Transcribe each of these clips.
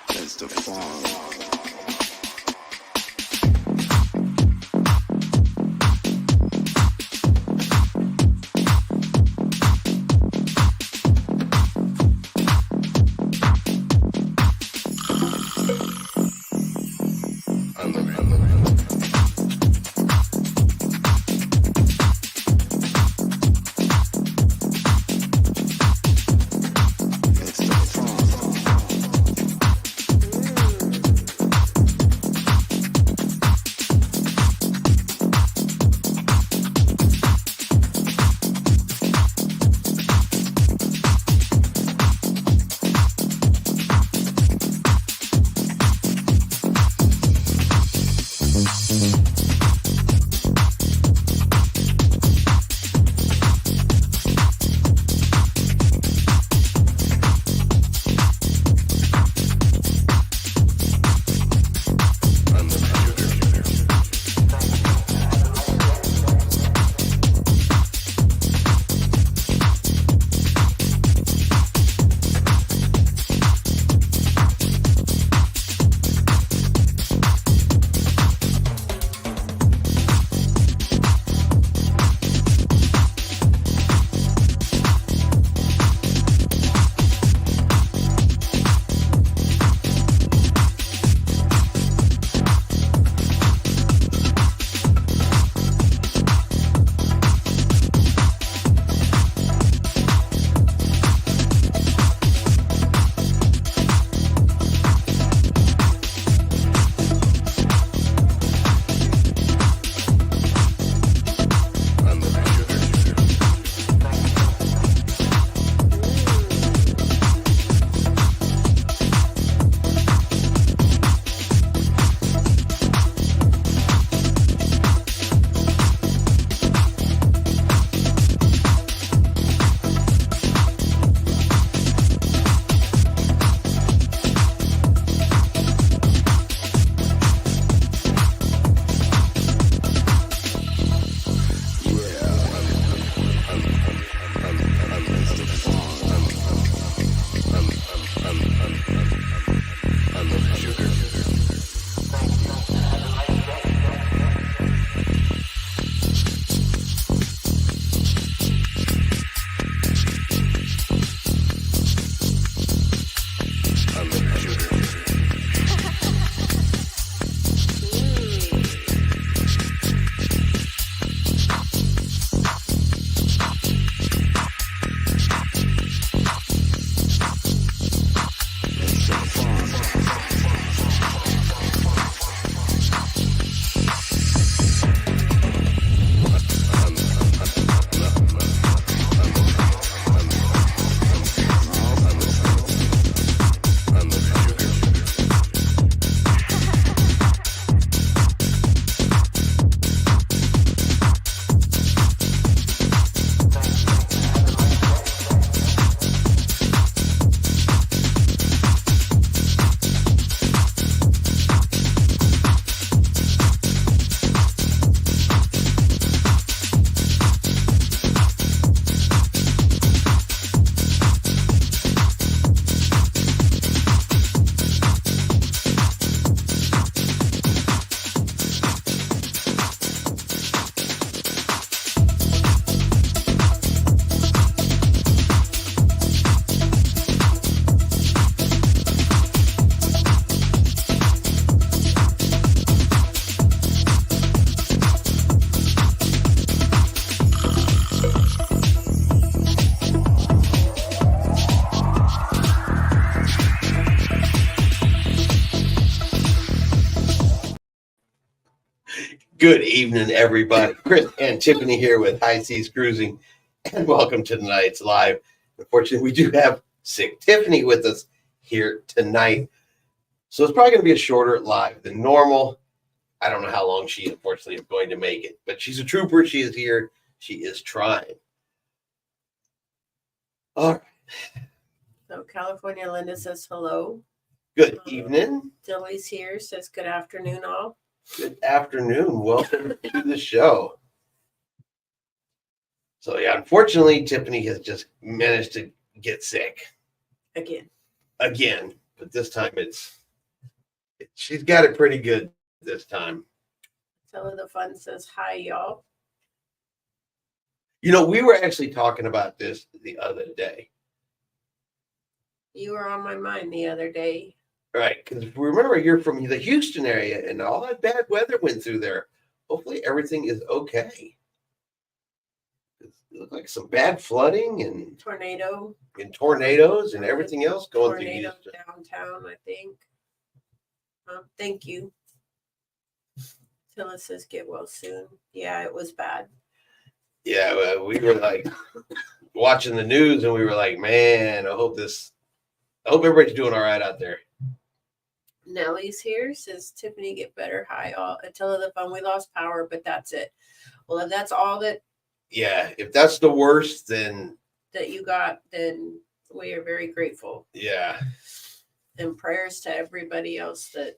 That's the fun. Good evening, everybody. Chris and Tiffany here with High Seas Cruising, and welcome to tonight's live. Unfortunately, we do have sick Tiffany with us here tonight, so it's probably going to be a shorter live than normal. I don't know how long she, unfortunately, is going to make it, but she's a trooper. She is here. She is trying. All right. So California Linda says hello. Good evening. Dilly's here, says good afternoon all. Good afternoon. Welcome to the show. So yeah, unfortunately, Tiffany has just managed to get sick. again. But this time she's got it pretty good this time. Tell the Fun says hi, y'all. You know, we were actually talking about this the other day. You were on my mind the other day. Right, because remember, you're from the Houston area, and all that bad weather went through there. Hopefully, everything is okay. It looked like some bad flooding and tornadoes and everything else going through tornado Houston. downtown, I think. Thank you. Tilla says get well soon. Yeah, it was bad. Yeah, we were like watching the news, and we were like, man, I hope everybody's doing all right out there. Nellie's here, says Tiffany, get better. Hi, all. Until the Fun, we lost power, but that's it. Well, if that's all that If that's the worst, then you got, then we are very grateful. yeah. And prayers to everybody else that.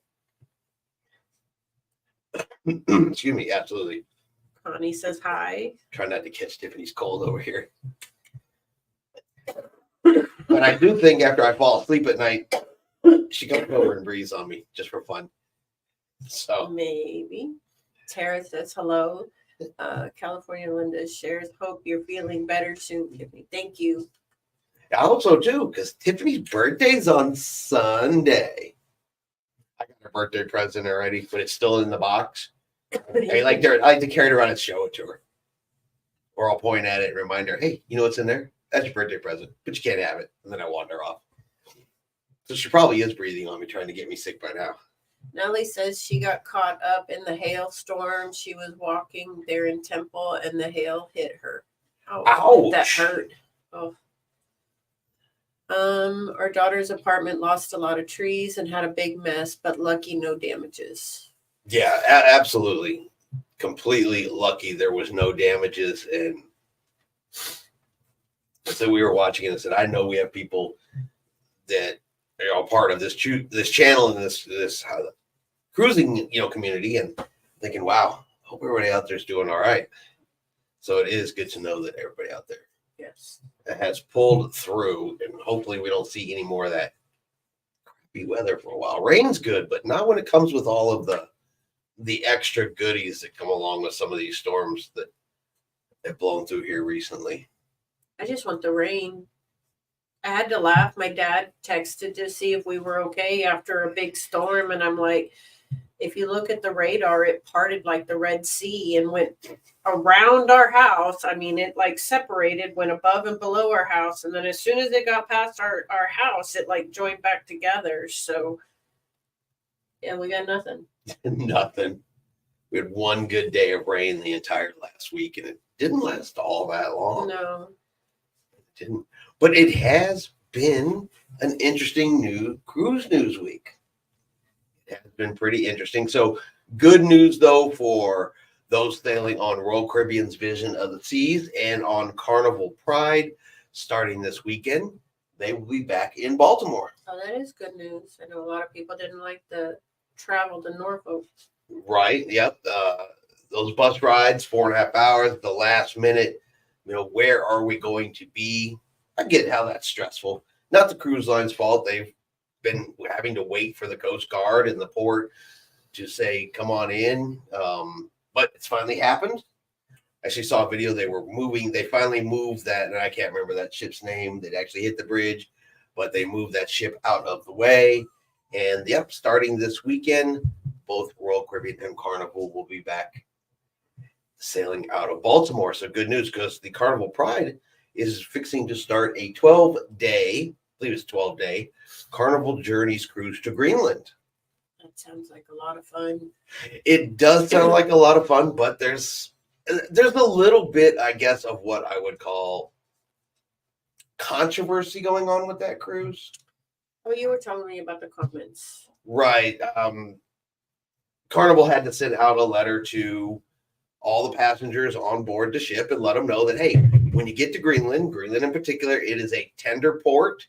Excuse me, absolutely. Connie says hi. Try not to catch Tiffany's cold over here. But I do think after I fall asleep at night, she comes over and breathes on me just for fun. So Maybe. Tara says hello. California Linda shares, hope you're feeling better soon, Tiffany. Thank you. I hope so too, because Tiffany's birthday's on Sunday. I got her birthday present already, but it's still in the box. I like to carry it around and show it to her. Or I'll point at it and remind her, hey, you know what's in there? That's your birthday present, but you can't have it. And then I wander off. So she probably is breathing on me, trying to get me sick by now. Nellie says she got caught up in the hailstorm. She was walking there in Temple and the hail hit her. Ouch. That hurt. Oh. Our daughter's apartment lost a lot of trees and had a big mess, but lucky no damages. Yeah, absolutely. Completely lucky there was no damages. And so we were watching it and said, I know we have people that are part of this channel and this cruising community, and thinking, wow, hope everybody out there is doing all right. So it is good to know that everybody out there has pulled through, and hopefully we don't see any more of that crappy weather for a while. Rain's good, but not when it comes with all of the extra goodies that come along with some of these storms that have blown through here recently. I just want the rain. I had to laugh. My dad texted to see if we were okay after a big storm, and I'm like, if you look at the radar, it parted like the Red Sea and went around our house. I mean, it like separated, went above and below our house, and then as soon as it got past our house, it like joined back together. So yeah, we got nothing. Nothing. We had one good day of rain the entire last week, and it didn't last all that long. No. It didn't. But it has been an interesting new cruise news week. It has been pretty interesting. So good news, though, for those sailing on Royal Caribbean's Vision of the Seas and on Carnival Pride starting this weekend. They will be back in Baltimore. Oh, that is good news. I know a lot of people didn't like the travel to Norfolk. Right. Yep. Those bus rides, 4.5 hours, the last minute, where are we going to be? I get how that's stressful. Not the cruise line's fault. They've been having to wait for the Coast Guard in the port to say, come on in. But it's finally happened. I actually saw a video. They finally moved that, and I can't remember that ship's name. They'd actually hit the bridge, but they moved that ship out of the way. And yep, starting this weekend, both Royal Caribbean and Carnival will be back sailing out of Baltimore. So good news, because the Carnival Pride is fixing to start a 12-day, I believe it's 12-day, Carnival Journeys cruise to Greenland. That sounds like a lot of fun. It does sound like a lot of fun, but there's a little bit, I guess, of what I would call controversy going on with that cruise. Oh, you were telling me about the comments. Right. Carnival had to send out a letter to all the passengers on board the ship and let them know that, hey, when you get to Greenland in particular, it is a tender port,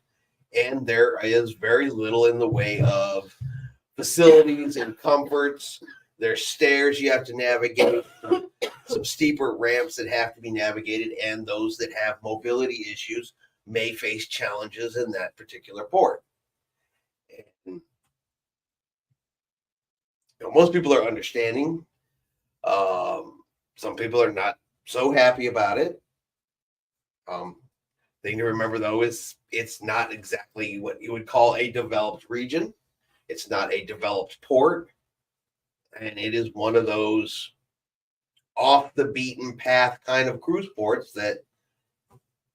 and there is very little in the way of facilities and comforts. There's stairs you have to navigate, some steeper ramps that have to be navigated, and those that have mobility issues may face challenges in that particular port. And, most people are understanding. Some people are not so happy about it. Thing to remember though is it's not exactly what you would call a developed region. It's not a developed port, and it is one of those off the beaten path kind of cruise ports that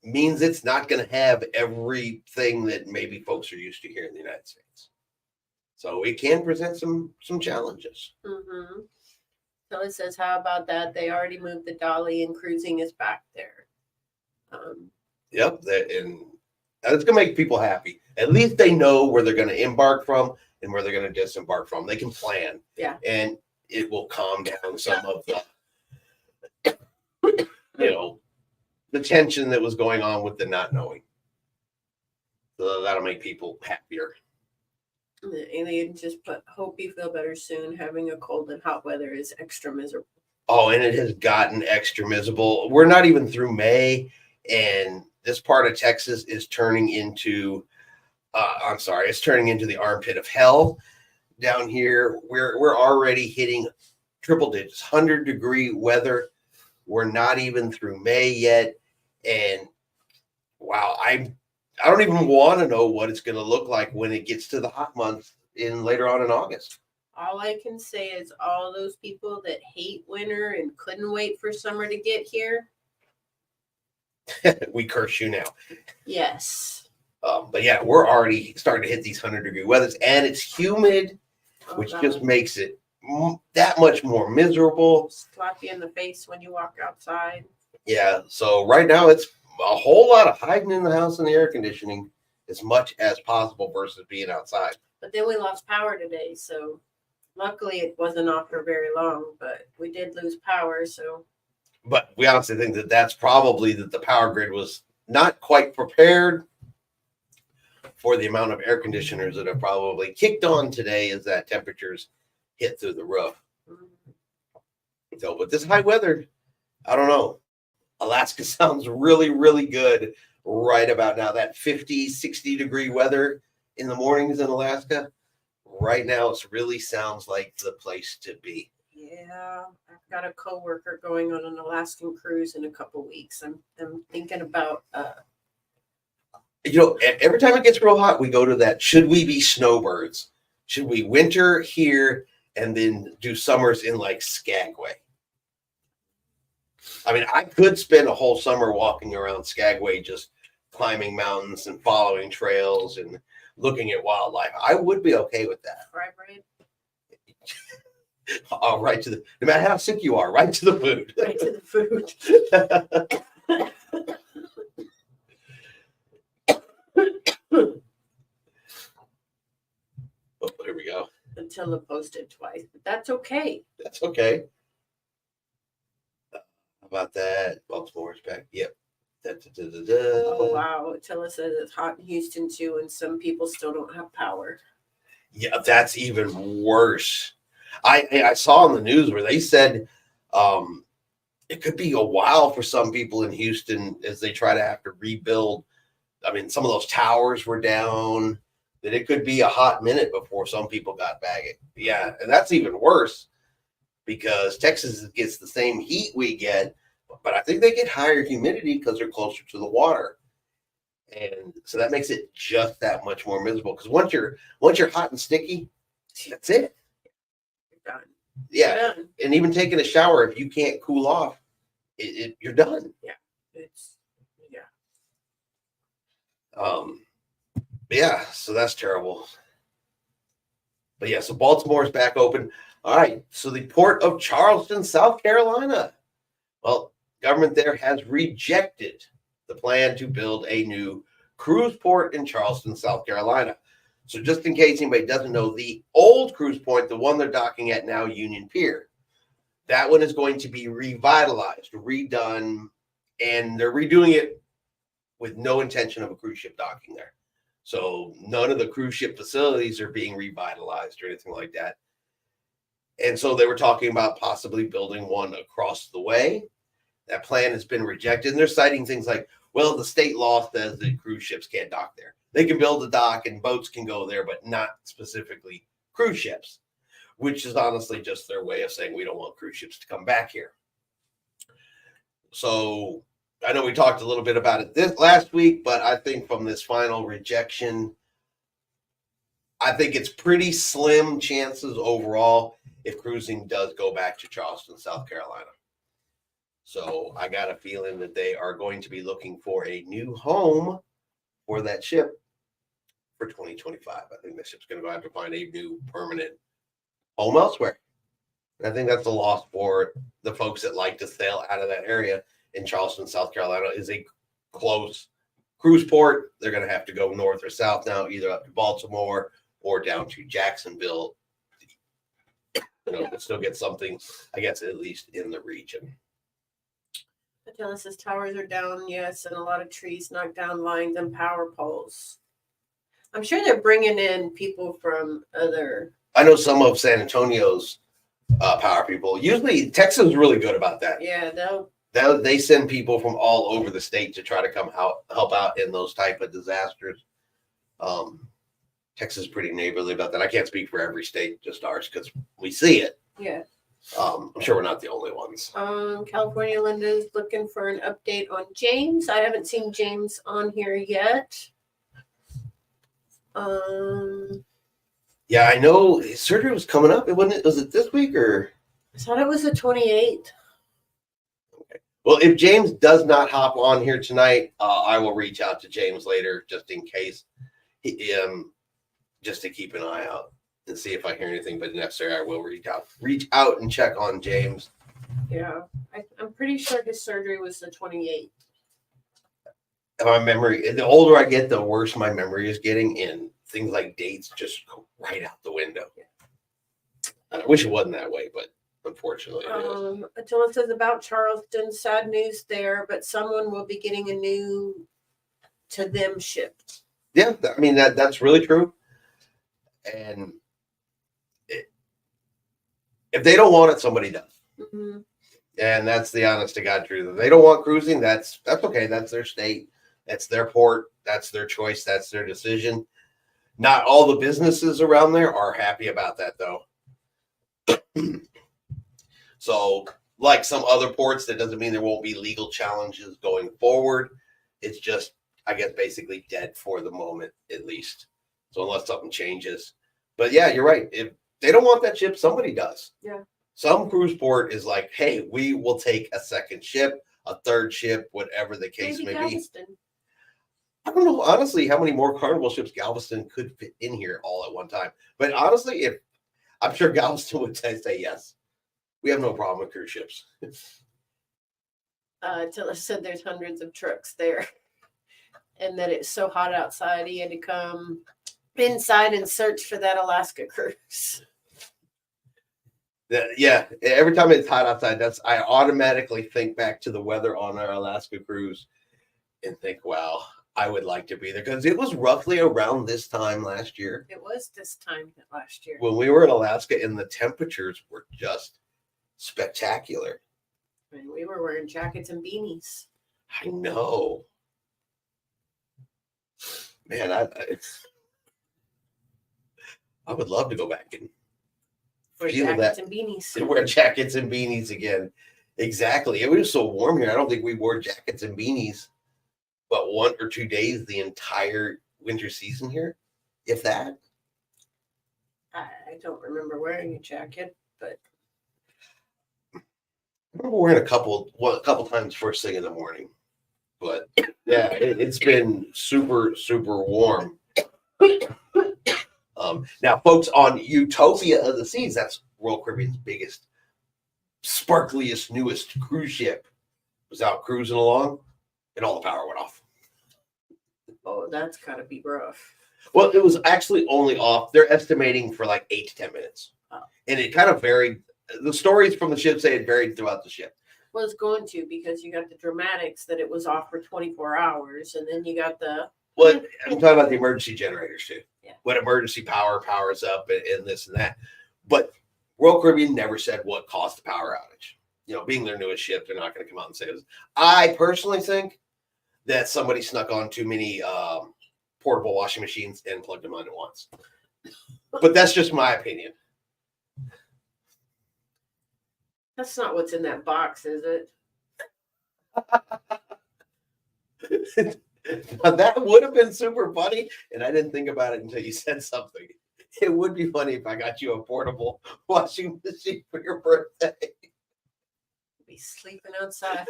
means it's not going to have everything that maybe folks are used to here in the United States. So it can present some challenges. Mm-hmm. So it says, how about that? They already moved the dolly and cruising is back there. Yep, and it's going to make people happy. At least they know where they're going to embark from and where they're going to disembark from. They can plan. Yeah. And it will calm down some of the, the tension that was going on with the not knowing. So that'll make people happier. The alien just put, hope you feel better soon. Having a cold and hot weather is extra miserable. Oh, and it has gotten extra miserable. We're not even through May, and this part of Texas is turning into, it's turning into the armpit of hell. Down here, we're already hitting triple digits, 100-degree weather. We're not even through May yet, and wow, I don't even want to know what it's going to look like when it gets to the hot months later on in August. All I can say is all those people that hate winter and couldn't wait for summer to get here. We curse you now. Yes. But yeah, we're already starting to hit these 100-degree weathers, and it's humid, which just makes it that much more miserable. Slap you in the face when you walk outside. Yeah. So right now it's a whole lot of hiding in the house in the air conditioning as much as possible versus being outside. But then we lost power today, so luckily it wasn't off for very long, but we did lose power, so. But we honestly think that that's probably that the power grid was not quite prepared for the amount of air conditioners that have probably kicked on today as that temperatures hit through the roof. So, but this high weather, I don't know. Alaska sounds really, really good right about now. That 50, 60-degree weather in the mornings in Alaska, right now it really sounds like the place to be. Yeah, I've got a coworker going on an Alaskan cruise in a couple weeks. I'm thinking about every time it gets real hot, we go to that. Should we be snowbirds? Should we winter here and then do summers in like Skagway? I mean, I could spend a whole summer walking around Skagway, just climbing mountains and following trails and looking at wildlife. I would be okay with that. fry bread. Oh, right to the, no matter how sick you are, right to the food. Right to the food. Oh, here we go. Attila posted twice, but that's okay. That's okay. How about that? Baltimore's back. Yep. Oh wow, Attila says it's hot in Houston too, and some people still don't have power. Yeah, that's even worse. I saw on the news where they said it could be a while for some people in Houston as they try to have to rebuild. I mean, some of those towers were down. That it could be a hot minute before some people got back. Yeah, and that's even worse because Texas gets the same heat we get, but I think they get higher humidity because they're closer to the water. And so that makes it just that much more miserable. Because once you're hot and sticky, that's it. You're done. Yeah. You're done. And even taking a shower, if you can't cool off, you're done. Yeah, so that's terrible. But yeah, so Baltimore's back open. All right, so the port of Charleston, South Carolina. Well, government there has rejected the plan to build a new cruise port in Charleston, South Carolina. So just in case anybody doesn't know, the old cruise port, the one they're docking at now, Union Pier, that one is going to be revitalized, redone, and they're redoing it with no intention of a cruise ship docking there. So none of the cruise ship facilities are being revitalized or anything like that. And so they were talking about possibly building one across the way. That plan has been rejected. And they're citing things like, Well, the state law says that cruise ships can't dock there. They can build a dock and boats can go there, but not specifically cruise ships, which is honestly just their way of saying we don't want cruise ships to come back here. So I know we talked a little bit about it this last week, but I think from this final rejection, I think it's pretty slim chances overall if cruising does go back to Charleston, South Carolina. So I got a feeling that they are going to be looking for a new home for that ship for 2025. I think the ship's going to have to find a new permanent home elsewhere. And I think that's a loss for the folks that like to sail out of that area. In Charleston, South Carolina is a close cruise port. They're going to have to go north or south now, either up to Baltimore or down to Jacksonville. Still get something, I guess, at least in the region. Genesis towers are down, yes, and a lot of trees knocked down, lines and power poles. I'm sure they're bringing in people from other. I know some of San Antonio's power people. Usually, Texas is really good about that. Yeah, They send people from all over the state to try to come help out in those type of disasters. Texas is pretty neighborly about that. I can't speak for every state, just ours, because we see it. Yeah. I'm sure we're not the only ones. California Linda's looking for an update on James. I haven't seen James on here yet. Yeah, I know surgery was coming up. Was it this week or? I thought it was the 28th. Okay. Well, if James does not hop on here tonight, I will reach out to James later just in case. Just to keep an eye out and see if I hear anything, but necessary, I will reach out and check on James. Yeah, I'm pretty sure his surgery was the 28th. My memory, the older I get, the worse my memory is getting, and things like dates just go right out the window. I wish it wasn't that way, but unfortunately it is. Until it says about Charleston, sad news there, but someone will be getting a new to them ship. Yeah, I mean, that's really true. And if they don't want it, somebody does. Mm-hmm. And that's the honest to God truth. If they don't want cruising, that's okay. That's their state. That's their port. That's their choice. That's their decision. Not all the businesses around there are happy about that, though. So, like some other ports, that doesn't mean there won't be legal challenges going forward. It's just, I guess, basically dead for the moment, at least. So unless something changes. But yeah, you're right. If they don't want that ship, somebody does. Yeah. Some cruise port is like, hey, we will take a second ship, a third ship, whatever the case Maybe may Galveston. be. I don't know, honestly, how many more Carnival ships Galveston could fit in here all at one time. But honestly, if I'm sure Galveston would say yes. We have no problem with cruise ships. Tiller said there's hundreds of trucks there. And that it's so hot outside, he had to come inside and search for that Alaska cruise. Yeah, every time it's hot outside, I automatically think back to the weather on our Alaska cruise and think, wow, I would like to be there, because it was roughly around this time last year. It was this time last year. When we were in Alaska, and the temperatures were just spectacular. And we were wearing jackets and beanies. I know. Man, I would love to go back and Wear feel jackets that. and beanies. And wear jackets and beanies again. Exactly. It was so warm here. I don't think we wore jackets and beanies but 1 or 2 days the entire winter season here, if that. I don't remember wearing a jacket, but I remember wearing a couple times first thing in the morning. But yeah, it's been super, super warm. Now, folks, on Utopia of the Seas, that's Royal Caribbean's biggest, sparkliest, newest cruise ship, was out cruising along, and all the power went off. oh, that's gotta be rough. Well, it was actually only off. They're estimating for like 8 to 10 minutes. Oh. And it kind of varied. The stories from the ship say it varied throughout the ship. Well, it's going to, because you got the dramatics that it was off for 24 hours, and then you got the Well, I'm talking about the emergency generators too. Yeah. When emergency power powers up and this and that. But Royal Caribbean never said what caused the power outage. You know, being their newest ship, they're not going to come out and say this. I personally think that somebody snuck on too many portable washing machines and plugged them on at once. But that's just my opinion. That's not what's in that box, is it? Now, that would have been super funny, and I didn't think about it until you said something. It would be funny if I got you a portable washing machine for your birthday. Be sleeping outside.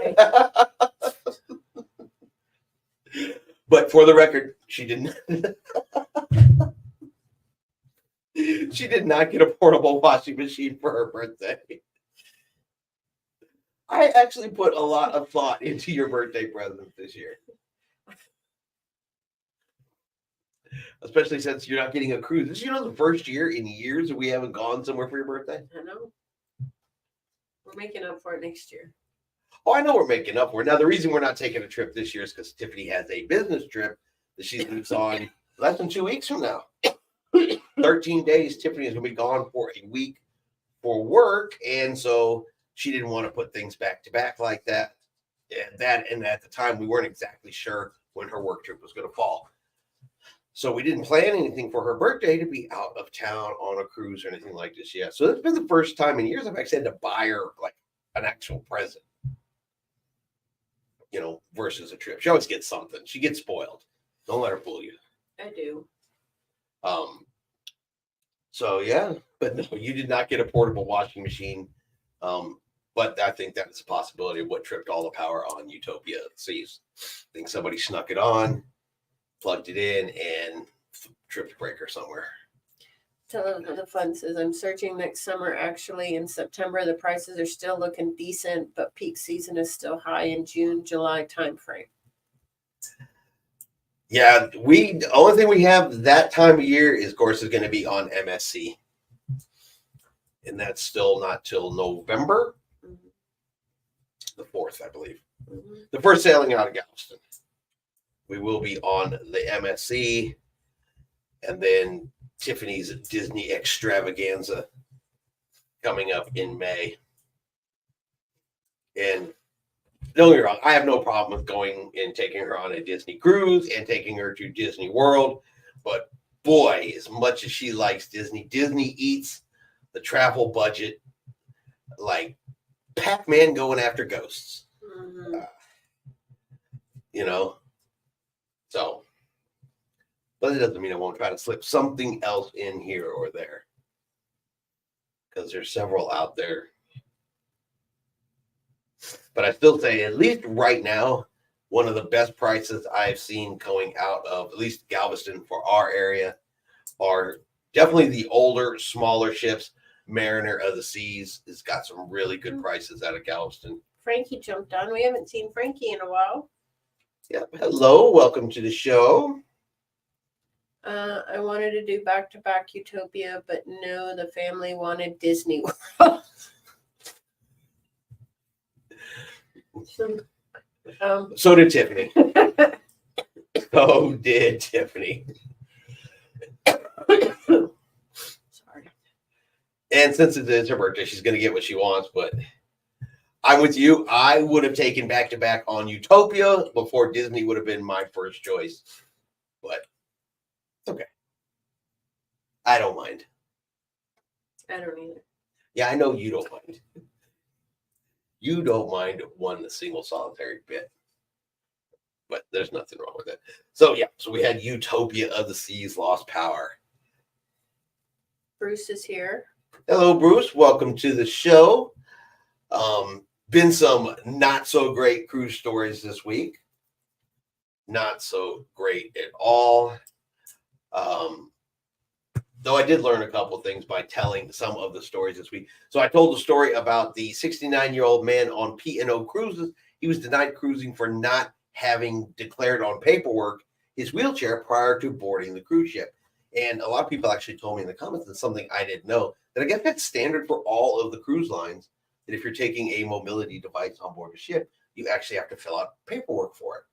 But for the record, she didn't. She did not get a portable washing machine for her birthday. I actually put a lot of thought into your birthday present this year. Especially since you're not getting a cruise. This is, the first year in years that we haven't gone somewhere for your birthday. I know. We're making up for it next year. Oh, I know we're making up for it. Now, the reason we're not taking a trip this year is because Tiffany has a business trip that she leaves on less than 2 weeks from now. 13 days, Tiffany is going to be gone for a week for work. And so she didn't want to put things back to back like that. And at the time, we weren't exactly sure when her work trip was going to fall. So we didn't plan anything for her birthday to be out of town on a cruise or anything like this yet. So it's been the first time in years I've actually had to buy her like an actual present, versus a trip. She always gets something. She gets spoiled. Don't let her fool you. I do. So yeah, but no, you did not get a portable washing machine. But I think that's a possibility of what tripped all the power on Utopia Seas. I think somebody snuck it on, plugged it in, and tripped a breaker somewhere. Tell the fun says, I'm searching next summer. Actually, in September, the prices are still looking decent, but peak season is still high in June, July timeframe. Yeah, the only thing we have that time of year is, of course, is going to be on MSC. And that's still not till November, the 4th, I believe. The first sailing out of Galveston. We will be on the MSC, and then Tiffany's Disney Extravaganza coming up in May. And don't get me wrong, I have no problem with going and taking her on a Disney cruise and taking her to Disney World. But boy, as much as she likes Disney, Disney eats the travel budget like Pac-Man going after ghosts. So, but it doesn't mean I won't try to slip something else in here or there, because there's several out there. But I still say, at least right now, one of the best prices I've seen going out of at least Galveston for our area are definitely the older, smaller ships. Mariner of the Seas has got some really good prices out of Galveston. Frankie jumped on. We haven't seen Frankie in a while. Yep. Hello, welcome to the show. I wanted to do back-to-back Utopia, but no, the family wanted Disney World. So did Tiffany. So did Tiffany. Sorry. And since it is her birthday, she's going to get what she wants. But I'm with you. I would have taken back-to-back on Utopia before Disney would have been my first choice. But it's okay. I don't mind. I don't either. Yeah, I know you don't mind. You don't mind one single solitary bit. But there's nothing wrong with it. So, yeah. So we had Utopia of the Seas Lost Power. Bruce is here. Hello, Bruce. Welcome to the show. Been some not so great cruise stories this week. Not so great at all. Though I did learn a couple of things by telling some of the stories this week. So I told the story about the 69-year-old man on P&O Cruises. He was denied cruising for not having declared on paperwork his wheelchair prior to boarding the cruise ship. And a lot of people actually told me in the comments that something I didn't know, that I guess that's standard for all of the cruise lines, that if you're taking a mobility device on board a ship, you actually have to fill out paperwork for it.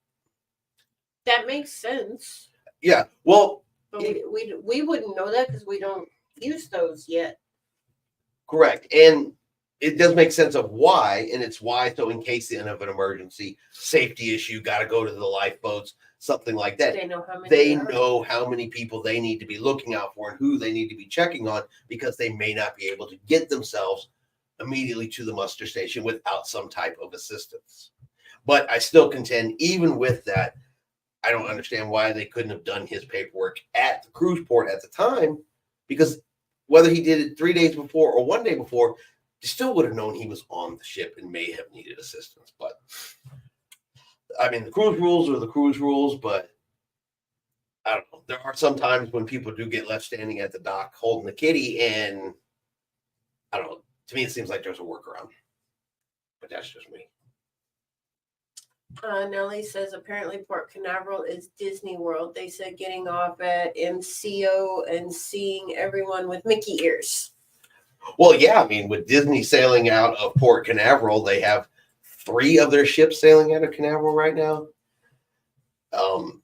That makes sense. Yeah, well, But we wouldn't know that because we don't use those yet. correct. And it does make sense of why, and it's why. So in case of an emergency, safety issue, got to go to the lifeboats, something like that. They know how many. They there are. know how many people they need to be looking out for and who they need to be checking on, because they may not be able to get themselves immediately to the muster station without some type of assistance. But I still contend, even with that, I don't understand why they couldn't have done his paperwork at the cruise port at the time, because whether he did it 3 days before or 1 day before, you still would have known he was on the ship and may have needed assistance. But I mean, the cruise rules are the cruise rules, but I don't know. There are some times when people do get left standing at the dock holding the kitty, and I don't know. To me, it seems like there's a workaround, but that's just me. Nellie says apparently Port Canaveral is Disney World. They said getting off at MCO and seeing everyone with Mickey ears. Well, yeah, I mean, with Disney sailing out of Port Canaveral, they have 3 of their ships sailing out of Canaveral right now.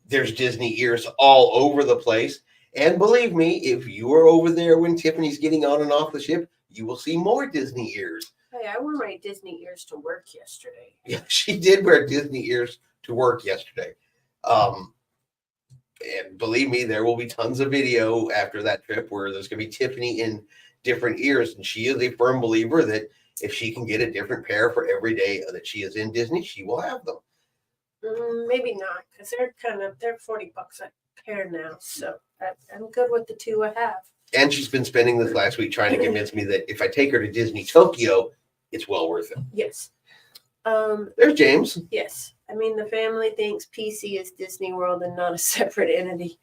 There's Disney ears all over the place. And believe me, if you are over there when Tiffany's getting on and off the ship, you will see more Disney ears. Hey, I wore my Disney ears to work yesterday. Yeah, she did wear Disney ears to work yesterday. And believe me, there will be tons of video after that trip where there's going to be Tiffany in different ears. And she is a firm believer that if she can get a different pair for every day that she is in Disney, she will have them. Maybe not, because they're $40 a pair now. So I'm good with the 2 I have. And she's been spending this last week trying to convince me that if I take her to Disney Tokyo, it's well worth it. Yes. There's James. Yes. I mean, the family thinks PC is Disney World and not a separate entity.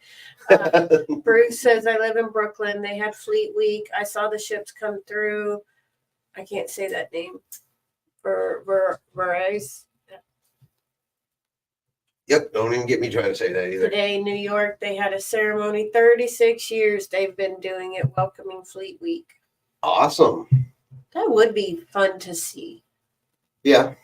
Bruce says, I live in Brooklyn. They had Fleet Week. I saw the ships come through. I can't say that name. Verizon. Yep, don't even get me trying to say that either. Today, New York, they had a ceremony. 36 years they've been doing it, welcoming Fleet Week. Awesome. That would be fun to see. Yeah.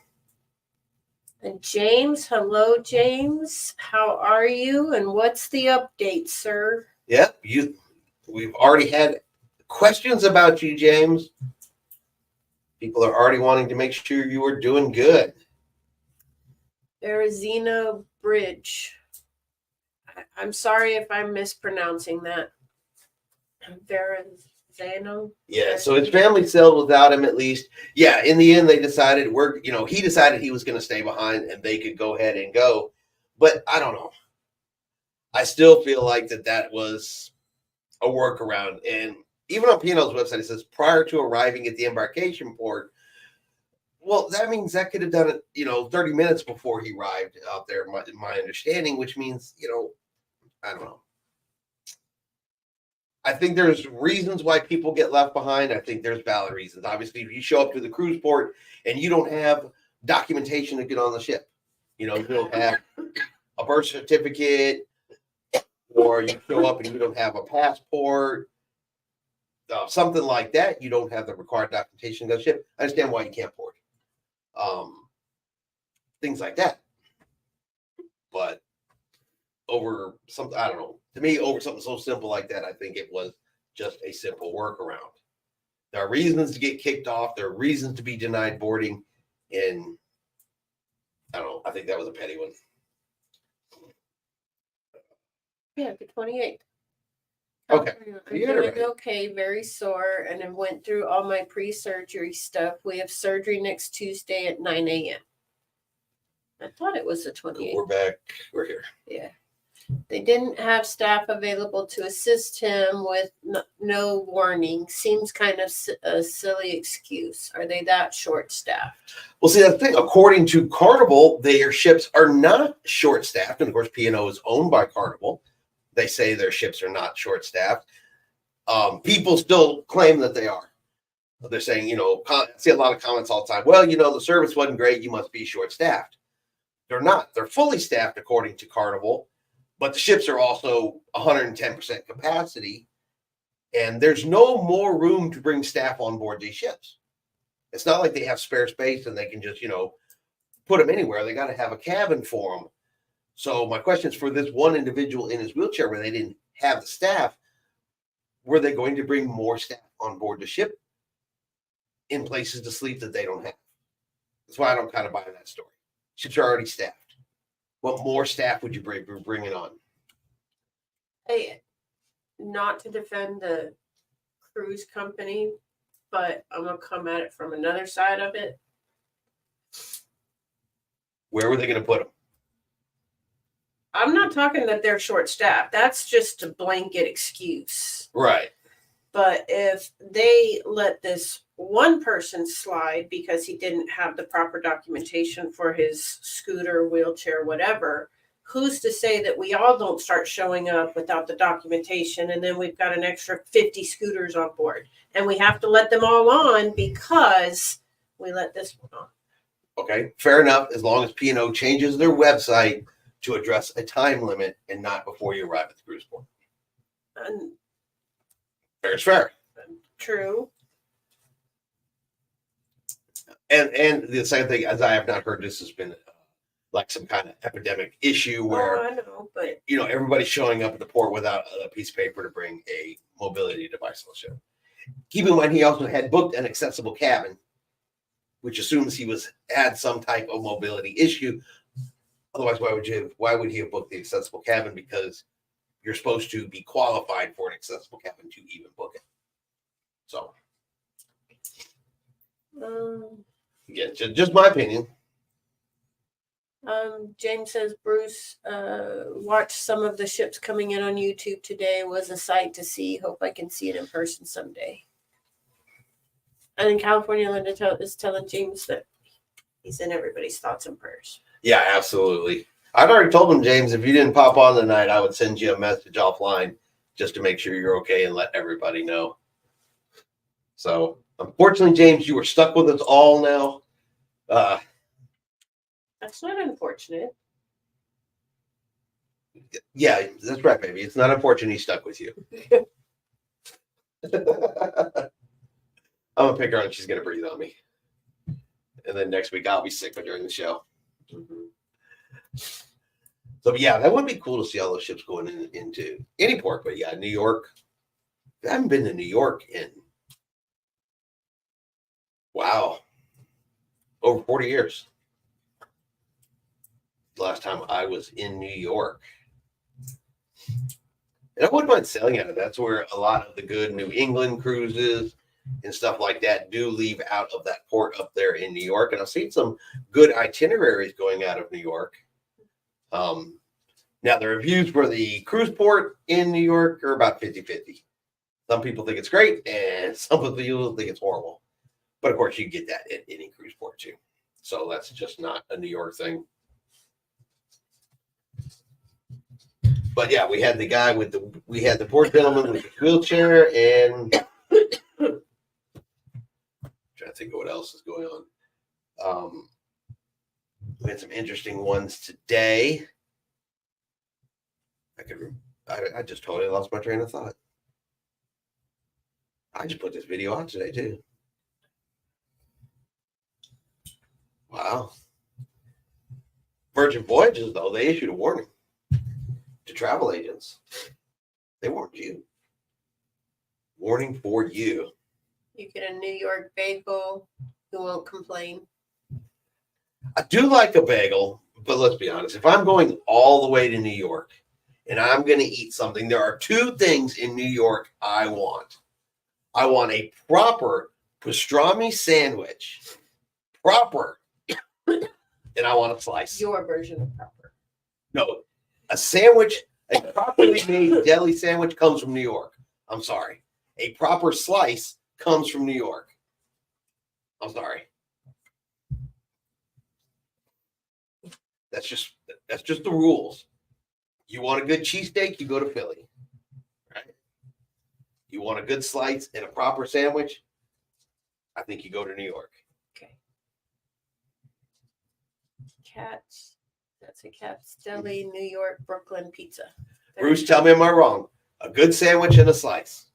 And James, hello, James. How are you? And what's the update, sir? Yep, we've already had questions about you, James. People are already wanting to make sure you are doing good. Arizona Bridge. I'm sorry if I'm mispronouncing that. Verrazano. Yeah, so his family sailed without him at least. Yeah, in the end, they decided he decided he was going to stay behind and they could go ahead and go. But I don't know. I still feel like that was a workaround. And even on P&O's website, it says prior to arriving at the embarkation port. Well, that means that could have done it, 30 minutes before he arrived out there, my understanding, which means, I don't know. I think there's reasons why people get left behind. I think there's valid reasons. Obviously, if you show up to the cruise port and you don't have documentation to get on the ship, you don't have a birth certificate, or you show up and you don't have a passport, something like that, you don't have the required documentation to go to the ship. I understand why you can't port. Things like that. But over something, I don't know. To me, over something so simple like that, I think it was just a simple workaround. There are reasons to get kicked off. There are reasons to be denied boarding. And I don't know. I think that was a petty one. Yeah, the 28th. Okay. I'm doing okay, very sore, and I went through all my pre-surgery stuff. We have surgery next Tuesday at 9 a.m. I thought it was the 28th. We're back. We're here. Yeah. They didn't have staff available to assist him with no warning. Seems kind of a silly excuse. Are they that short-staffed? Well, see, that's the thing. According to Carnival, their ships are not short-staffed. And, of course, P&O is owned by Carnival. They say their ships are not short-staffed. People still claim that they are. They're saying, I see a lot of comments all the time. Well, the service wasn't great. You must be short-staffed. They're not. They're fully staffed according to Carnival. But the ships are also 110% capacity, and there's no more room to bring staff on board these ships. It's not like they have spare space and they can just, put them anywhere. They got to have a cabin for them. So my question is for this one individual in his wheelchair where they didn't have the staff, were they going to bring more staff on board the ship? in places to sleep that they don't have. That's why I don't kind of buy that story. Ships are already staffed. What more staff would you bring it on? Hey, not to defend the cruise company, but I'm gonna come at it from another side of it. Where were they going to put them? I'm not talking that they're short staffed. That's just a blanket excuse. Right. But if they let this one person slide because he didn't have the proper documentation for his scooter, wheelchair, whatever, who's to say that we all don't start showing up without the documentation and then we've got an extra 50 scooters on board and we have to let them all on because we let this one on? Okay, fair enough. As long as P&O changes their website to address a time limit and not before you arrive at the cruise port. And Fair is fair. true. And the second thing, as I have not heard, this has been like some kind of epidemic issue where I know, but everybody's showing up at the port without a piece of paper to bring a mobility device on the ship. Keep in mind, he also had booked an accessible cabin, which assumes he had some type of mobility issue. Otherwise, why would he have booked the accessible cabin? Because you're supposed to be qualified for an accessible cabin to even book it. So, yeah, just my opinion. James says Bruce watched some of the ships coming in on YouTube today. Was a sight to see. Hope I can see it in person someday. And in California, Linda is telling James that he's in everybody's thoughts and prayers. Yeah, absolutely. I'd already told him, James, if you didn't pop on tonight, I would send you a message offline just to make sure you're okay and let everybody know. So, unfortunately, James, you are stuck with us all now. That's not unfortunate. Yeah, that's right, baby. It's not unfortunate he's stuck with you. I'm gonna pick her and she's gonna breathe on me. And then next week I'll be sick during the show. Mm-hmm. So yeah, that would be cool to see all those ships going into any port. But yeah, New York. I haven't been to New York in over 40 years. The last time I was in New York. And I wouldn't mind sailing out of that's where a lot of the good New England cruises and stuff like that do leave out of that port up there in New York. And I've seen some good itineraries going out of New York. Now, the reviews for the cruise port in New York are about 50-50. Some people think it's great, and some people think it's horrible. But, of course, you get that at any cruise port, too. So that's just not a New York thing. But, yeah, we had the poor gentleman with the wheelchair, and I'm trying to think of what else is going on. We had some interesting ones today. I just totally lost my train of thought. I just put this video on today too. Wow. Virgin Voyages, though, they issued a warning to travel agents. They warned you. Warning for you. You get a New York bagel, you won't complain. I do like a bagel, but let's be honest. If I'm going all the way to New York and I'm going to eat something, there are two things in New York I want. I want a proper pastrami sandwich. Proper. And I want a slice. Your version of proper. No, a sandwich, a properly made deli sandwich comes from New York. I'm sorry. A proper slice comes from New York. I'm sorry. That's just the rules. You want a good cheesesteak, you go to Philly. Right? You want a good slice and a proper sandwich, I think you go to New York. Okay. Cat's. That's a Cat's Deli, New York, Brooklyn pizza. Bruce, tell me, am I wrong? A good sandwich and a slice.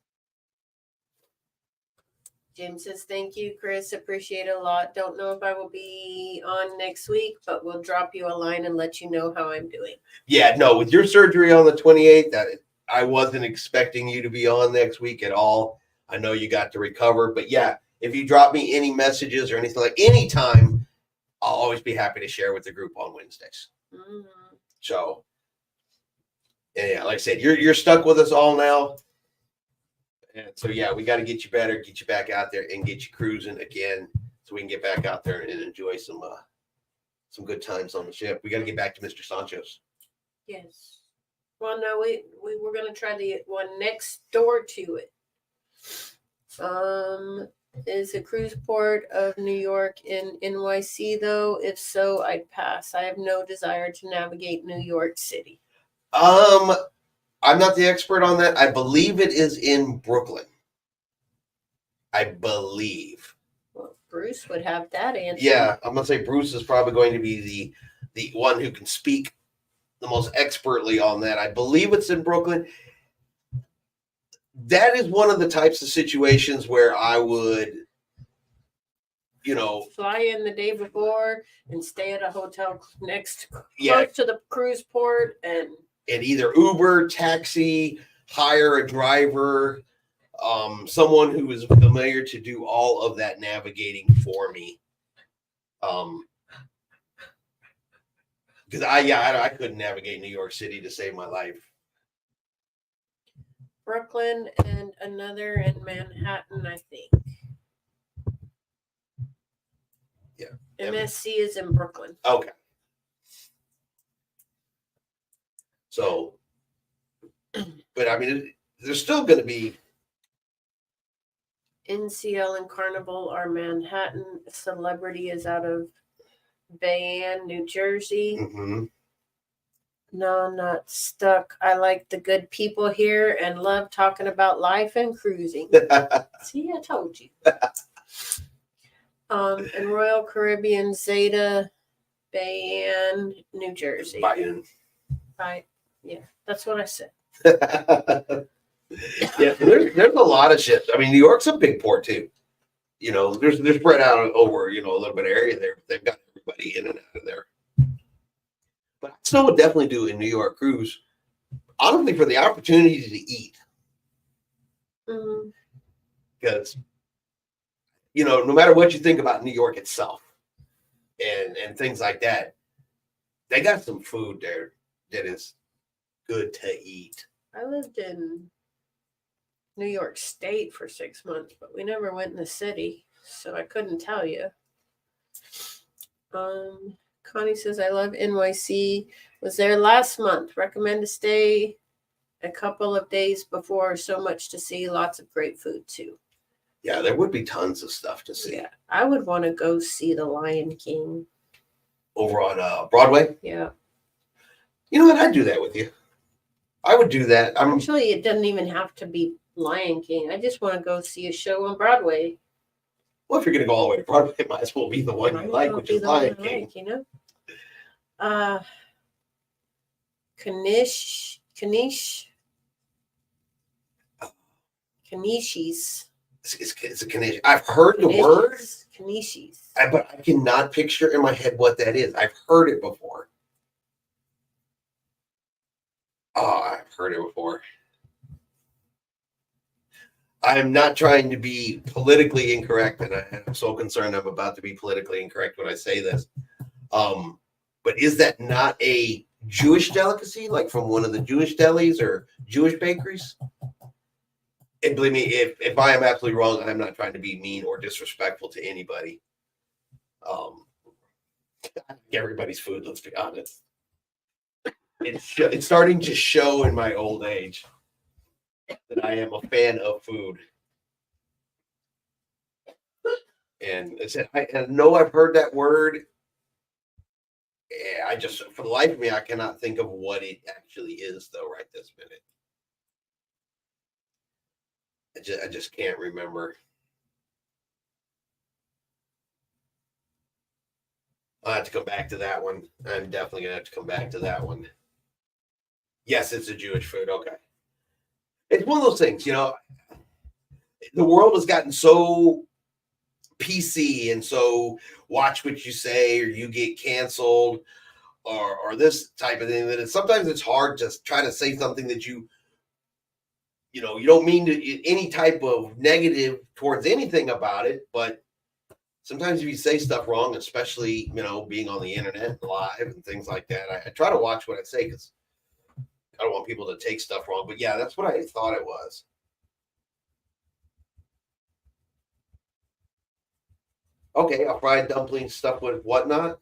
James says, thank you, Chris. Appreciate it a lot. Don't know if I will be on next week, but we'll drop you a line and let you know how I'm doing. Yeah, no, with your surgery on the 28th, I wasn't expecting you to be on next week at all. I know you got to recover, but yeah, if you drop me any messages or anything like anytime, I'll always be happy to share with the group on Wednesdays. Mhm. So, yeah, like I said, you're stuck with us all now. And so, yeah, we got to get you better, get you back out there, and get you cruising again, so we can get back out there and enjoy some good times on the ship. We got to get back to Mr. Sancho's. Yes. Well, no, we were gonna try the one next door to it. Is the cruise port of New York in NYC though? If so, I'd pass. I have no desire to navigate New York City. I'm not the expert on that. I believe it is in Brooklyn. I believe. Well, Bruce would have that answer. Yeah, I'm gonna say Bruce is probably going to be the one who can speak the most expertly on that. I believe it's in Brooklyn. That is one of the types of situations where I would, fly in the day before and stay at a hotel close yeah, to the cruise port and either Uber, taxi, hire a driver, someone who is familiar to do all of that navigating for me. Because I couldn't navigate New York City to save my life. Brooklyn and another in Manhattan, I think. Yeah. MSC is in Brooklyn. Okay. So, but I mean, there's still going to be. NCL and Carnival are Manhattan. Celebrity is out of Bayan, New Jersey. Mm-hmm. No, not stuck. I like the good people here and love talking about life and cruising. See, I told you. And Royal Caribbean Zeta, Bayan, New Jersey. Bayan. Right. Yeah, that's what I said. Yeah, there's a lot of ships. I mean, New York's a big port too. They're spread out over a little bit of area there. They've got everybody in and out of there. But I still would definitely do a New York cruise, honestly, for the opportunity to eat. Because no matter what you think about New York itself and things like that, they got some food there that is good to eat. I lived in New York State for 6 months, but we never went in the city, so I couldn't tell you. Connie says, I love NYC. Was there last month. Recommend to stay a couple of days before. So much to see. Lots of great food, too. Yeah, there would be tons of stuff to see. Yeah, I would want to go see The Lion King. Over on Broadway? Yeah. You know what? I'd do that with you. I would do that. Actually, it doesn't even have to be Lion King. I just want to go see a show on Broadway. Well, if you're going to go all the way to Broadway, it might as well be the one you like, which is Lion King. Kanishis. It's a Kanishis. I've heard the word. Kanishis. But I cannot picture in my head what that is. I've heard it before. Oh, I've heard it before. I'm not trying to be politically incorrect, and I'm so concerned I'm about to be politically incorrect when I say this. But is that not a Jewish delicacy, like from one of the Jewish delis or Jewish bakeries? And believe me, if I am absolutely wrong, I'm not trying to be mean or disrespectful to anybody. Everybody's food, let's be honest. It's starting to show in my old age that I am a fan of food. And I said, I know I've heard that word. I just, for the life of me, I cannot think of what it actually is, though, right this minute. I just can't remember. I'll have to come back to that one. I'm definitely going to have to come back to that one. Yes, it's a Jewish food. Okay. It's one of those things, the world has gotten so PC and so watch what you say or you get canceled or this type of thing that sometimes it's hard to try to say something that you you know, you don't mean to any type of negative towards anything about it, but sometimes if you say stuff wrong, especially, you know, being on the internet live and things like that, I try to watch what I say because I don't want people to take stuff wrong. But yeah, that's what I thought it was. Okay, a fried dumpling stuffed with whatnot.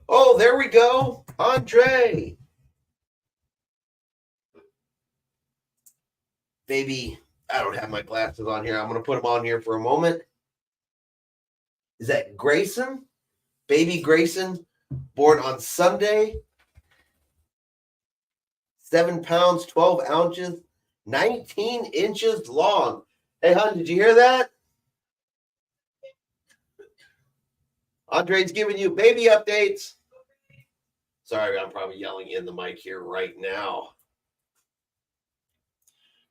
Oh, there we go. Andre. Baby, I don't have my glasses on here. I'm going to put them on here for a moment. Is that Grayson? Baby Grayson, born on Sunday. 7 pounds, 12 ounces, 19 inches long. Hey, hon, did you hear that? Andre's giving you baby updates. Sorry, I'm probably yelling in the mic here right now.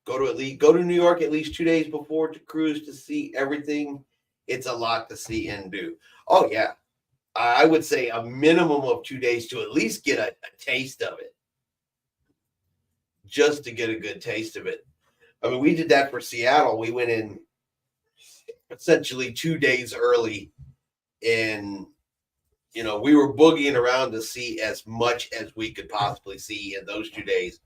Go to New York at least 2 days before to cruise to see everything. It's a lot to see and do. Oh yeah, I would say a minimum of 2 days to at least get a taste of it, just to get a good taste of it. I mean, we did that for Seattle. We went in essentially 2 days early, and you know, we were boogieing around to see as much as we could possibly see in those 2 days.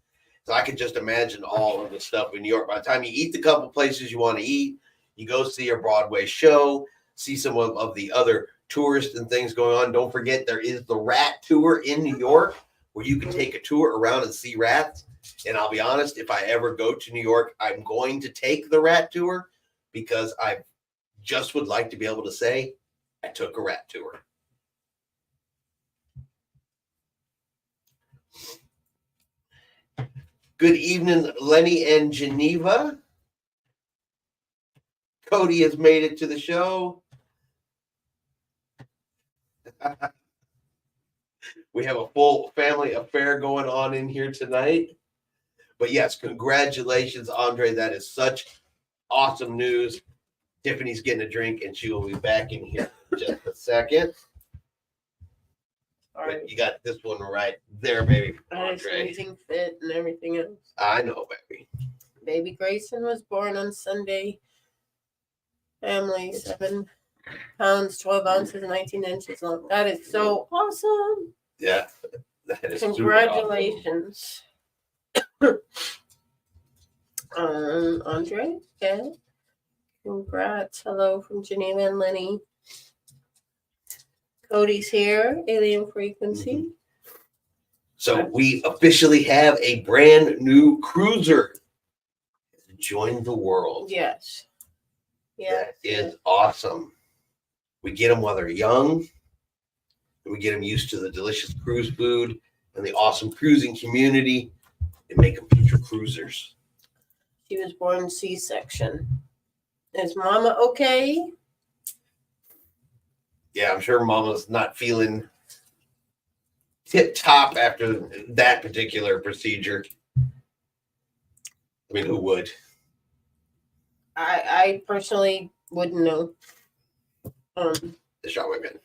So I could just imagine all of the stuff in New York. By the time you eat the couple places you want to eat, you go see a Broadway show, see some of the other tourists and things going on. Don't forget, there is the rat tour in New York where you can take a tour around and see rats. And I'll be honest, if I ever go to New York, I'm going to take the rat tour because I just would like to be able to say I took a rat tour. Good evening, Lenny and Geneva. Cody has made it to the show. We have a full family affair going on in here tonight. But yes, congratulations, Andre. That is such awesome news. Tiffany's getting a drink, and she will be back in here in just a second. All right. But you got this one right there, baby. Andre. Sneezing fit and everything else. I know, baby. Baby Grayson was born on Sunday. Family, 7 pounds, 12 ounces, 19 inches long. That is so awesome. Yeah. That is congratulations. Andre, yeah. Congrats. Hello from Geneva and Lenny. Cody's here, Alien Frequency. So we officially have a brand new cruiser join the world. Yes. Yeah. That is awesome. We get them while they're young. We get them used to the delicious cruise food and the awesome cruising community and make them future cruisers. She was born C-section. Is Mama okay? Yeah, I'm sure Mama's not feeling tip top after that particular procedure. I mean, who would? I personally wouldn't know. The shot women.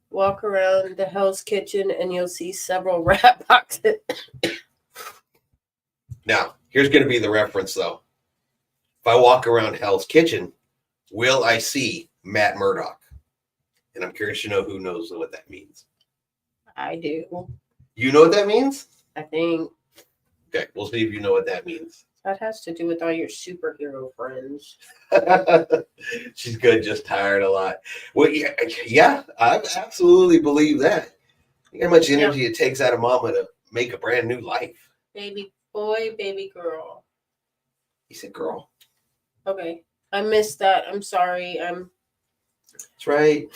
Walk around the Hell's Kitchen and you'll see several rat boxes. Now, here's going to be the reference, though. If I walk around Hell's Kitchen, will I see Matt Murdock? And I'm curious to know who knows what that means. I do. You know what that means? I think. Okay, we'll see if you know what that means. That has to do with all your superhero friends. She's good, just tired a lot. Well, yeah, I absolutely believe that. Look how much energy it takes out of Mama to make a brand new life. Baby boy, baby girl. He said girl. Okay. I missed that. I'm sorry. That's right.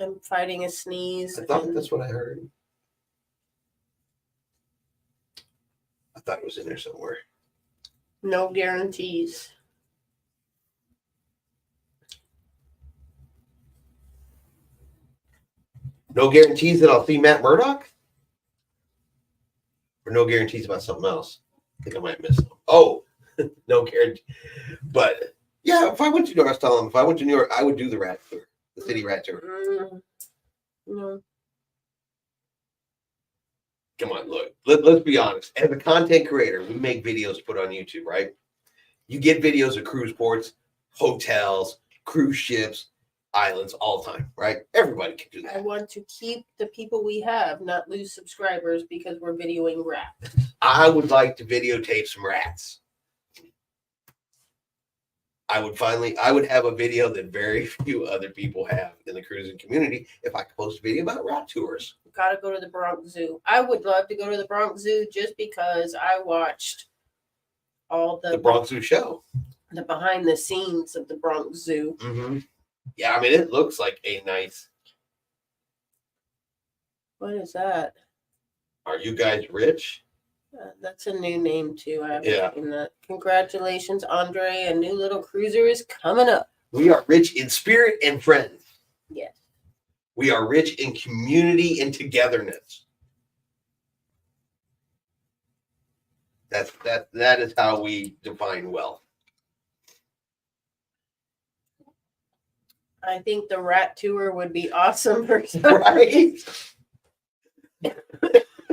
I'm fighting a sneeze. I thought that's what I heard. I thought it was in there somewhere. No guarantees. No guarantees that I'll see Matt Murdock? Or no guarantees about something else? I think I might miss them. Oh, no guarantee. But yeah, if I went to New York, I was telling him, if I went to New York, I would do the rat tour, the city rat tour. No. come on, look. Let's be honest. As a content creator, we make videos to put on YouTube, right? You get videos of cruise ports, hotels, cruise ships, islands all the time, right? Everybody can do I that. want to keep the people we have, not lose subscribers because we're videoing rap. I would like to videotape some rats. I would have a video that very few other people have in the cruising community if I could post a video about rat tours. Gotta go to the Bronx Zoo. I would love to go to the Bronx Zoo just because I watched all The Bronx Zoo show. the behind the scenes of the Bronx Zoo. Mm-hmm. Yeah, I mean, it looks like a nice. What is that? Are you guys rich? That's a new name too. I haven't Yeah. seen that. Congratulations, Andre. A new little cruiser is coming up. We are rich in spirit and friends. Yes. We are rich in community and togetherness. That is how we define wealth. I think the rat tour would be awesome for Right?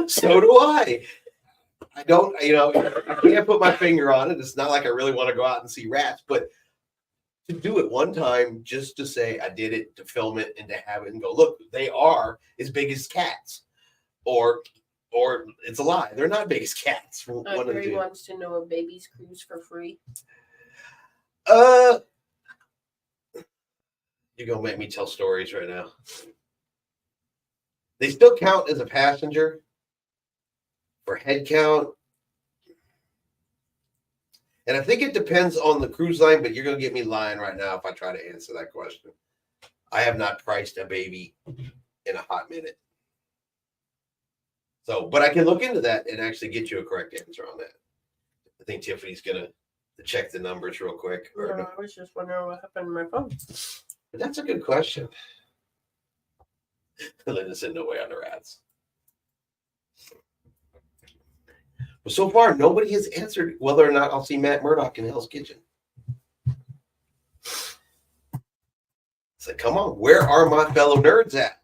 So do I. I don't, I can't put my finger on it. It's not like I really want to go out and see rats, but to do it one time just to say I did it, to film it and to have it and go, look, they are as big as cats. Or it's a lie. They're not big as cats. One of the Andre two. wants to know a baby's cruise for free. You're gonna make me tell stories right now. They still count as a passenger for head count. And I think it depends on the cruise line, but you're gonna get me lying right now if I try to answer that question. I have not priced a baby in a hot minute. So, but I can look into that and actually get you a correct answer on that. I think Tiffany's gonna check the numbers real quick. No, I was just wondering what happened to my phone. But that's a good question. Linda said no way on the rats. But so far, nobody has answered whether or not I'll see Matt Murdock in Hell's Kitchen. It's like, come on, where are my fellow nerds at?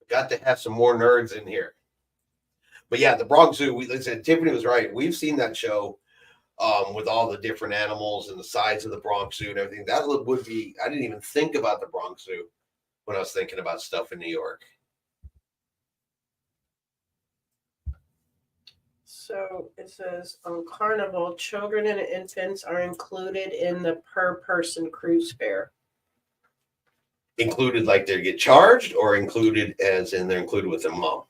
Got to have some more nerds in here. But yeah, the Bronx Zoo, like I said, Tiffany was right. We've seen that show with all the different animals and the size of the Bronx Zoo and everything. That would be, I didn't even think about the Bronx Zoo when I was thinking about stuff in New York. So it says on Carnival, children and infants are included in the per person cruise fare. Included like they get charged, or included as in they're included with their mom?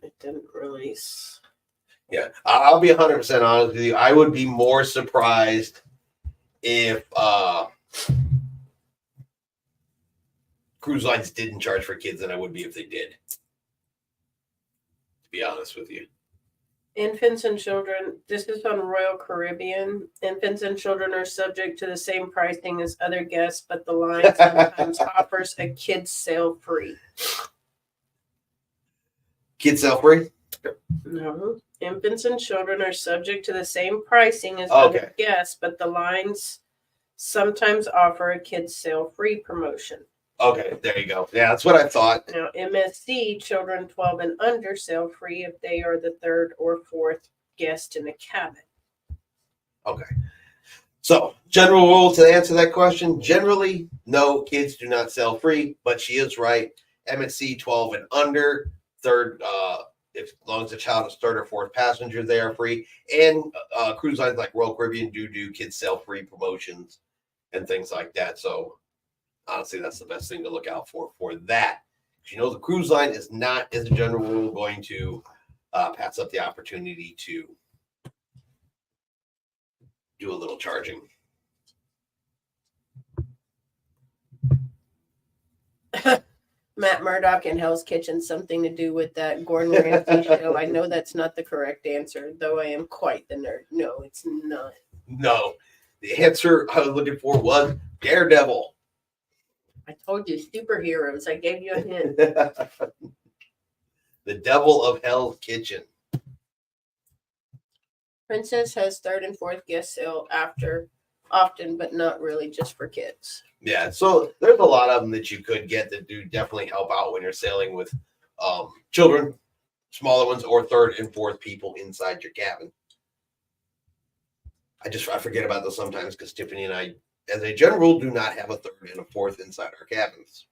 It didn't really. Yeah, I'll be 100% honest with you. I would be more surprised if cruise lines didn't charge for kids than I would be if they did. To be honest with you. Infants and children, this is on Royal Caribbean. Infants and children are subject to the same pricing as other guests, but the line sometimes offers a kids sail free. Kids sell free? No. Infants and children are subject to the same pricing as Okay. other guests, but the lines sometimes offer a kids sail free promotion. Okay, there you go. Yeah, that's what I thought. Now, MSC, children 12 and under, sail free if they are the third or fourth guest in the cabin. Okay. So, general rule to answer that question, generally, no, kids do not sell free, but she is right. MSC 12 and under, third, as long as the child is third or fourth passenger, they are free. And cruise lines like Royal Caribbean do kids sell free promotions and things like that. So, honestly, that's the best thing to look out for that. The cruise line is not, as a general rule, going to pass up the opportunity to do a little charging. Matt Murdock and Hell's Kitchen, something to do with that Gordon Ramsay show. I know that's not the correct answer, though I am quite the nerd. No, it's not. No, the answer I was looking for was Daredevil. I told you, superheroes. I gave you a hint. The Devil of Hell's Kitchen. Princess has third and fourth guest sail after often, but not really just for kids. Yeah, so there's a lot of them that you could get that do definitely help out when you're sailing with children, smaller ones, or third and fourth people inside your cabin. I forget about those sometimes because Tiffany and I, as a general rule, do not have a third and a fourth inside our cabins.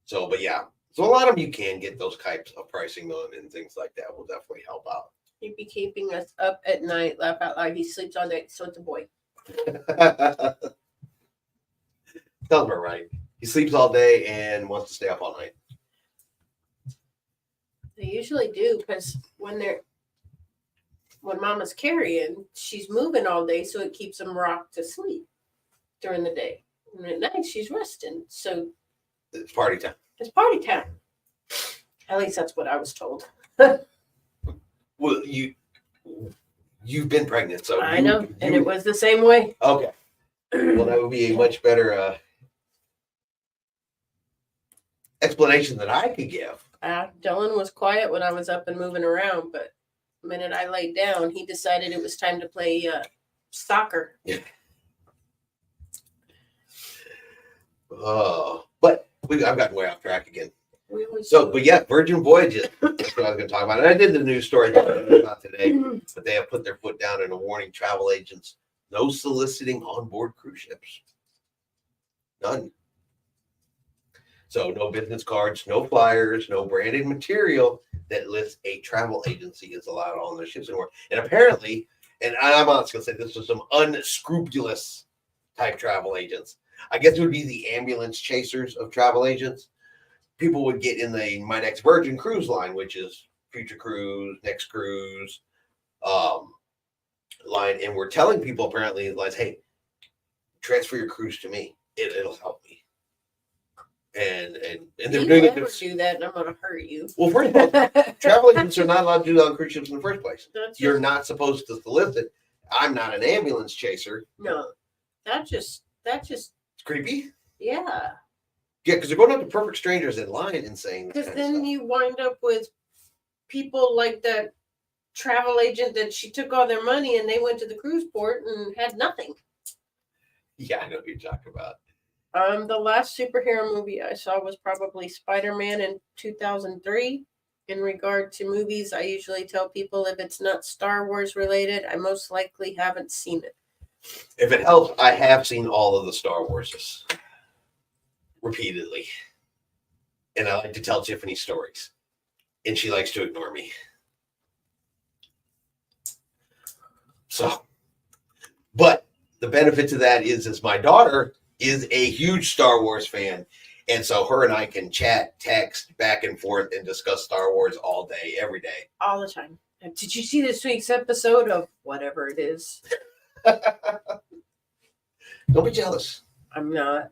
So, but yeah, so a lot of them you can get those types of pricing on and things like that will definitely help out. He'd be keeping us up at night, laugh out loud. He sleeps all night, so it's a boy. Sounds about right. He sleeps all day and wants to stay up all night. They usually do because when Mama's carrying, she's moving all day, so it keeps them rocked to sleep during the day. And at night, she's resting, so It's party time. it's party time. At least that's what I was told. Well, you've been pregnant, so I know, and it was the same way. okay. Well, that would be a much better explanation that I could give. Dylan was quiet when I was up and moving around, but the minute I laid down, he decided it was time to play soccer. Oh, but I've gotten way off track again. So, But yeah, Virgin Voyages. That's what I was going to talk about. And I did the news story about today, but they have put their foot down in a warning travel agents: no soliciting on board cruise ships. None. So no business cards, no flyers, no branded material that lists a travel agency is allowed on their ships anymore. And apparently, and I'm honestly going to say this was some unscrupulous type travel agents. I guess it would be the ambulance chasers of travel agents. People would get in the My Next Virgin Cruise line, which is Future Cruise, Next Cruise line, and we're telling people apparently, like, hey, transfer your cruise to me. It'll help me. And they're doing it. Do that, and I'm going to hurt you. Well, first of all, travel agents are not allowed to do that on cruise ships in the first place. You're not supposed to solicit. I'm not an ambulance chaser. No, that just It's creepy. yeah. Yeah, because they're going up to perfect strangers in line and saying. Because then you wind up with people like that travel agent that she took all their money and they went to the cruise port and had nothing. Yeah, I know what you're talking about. The last superhero movie I saw was probably Spider-Man in 2003. In regard to movies, I usually tell people if it's not Star Wars related, I most likely haven't seen it. If it helps, I have seen all of the Star Warses repeatedly. And I like to tell Tiffany stories. And she likes to ignore me. So, but the benefit to that is my daughter is a huge Star Wars fan. And so her and I can chat, text back and forth, and discuss Star Wars all day, every day. All the time. Did you see this week's episode of whatever it is? Don't be jealous. I'm not.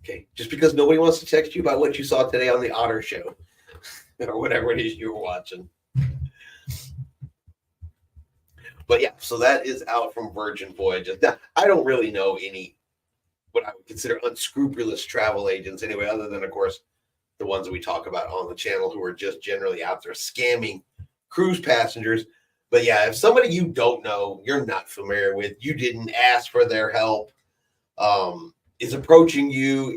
Okay. Just because nobody wants to text you about what you saw today on the Otter Show or whatever it is you were watching. But yeah, so that is out from Virgin Voyages. Now, I don't really know any what I would consider unscrupulous travel agents anyway, other than, of course, the ones that we talk about on the channel who are just generally out there scamming cruise passengers. But yeah, if somebody you don't know, you're not familiar with, you didn't ask for their help, is approaching you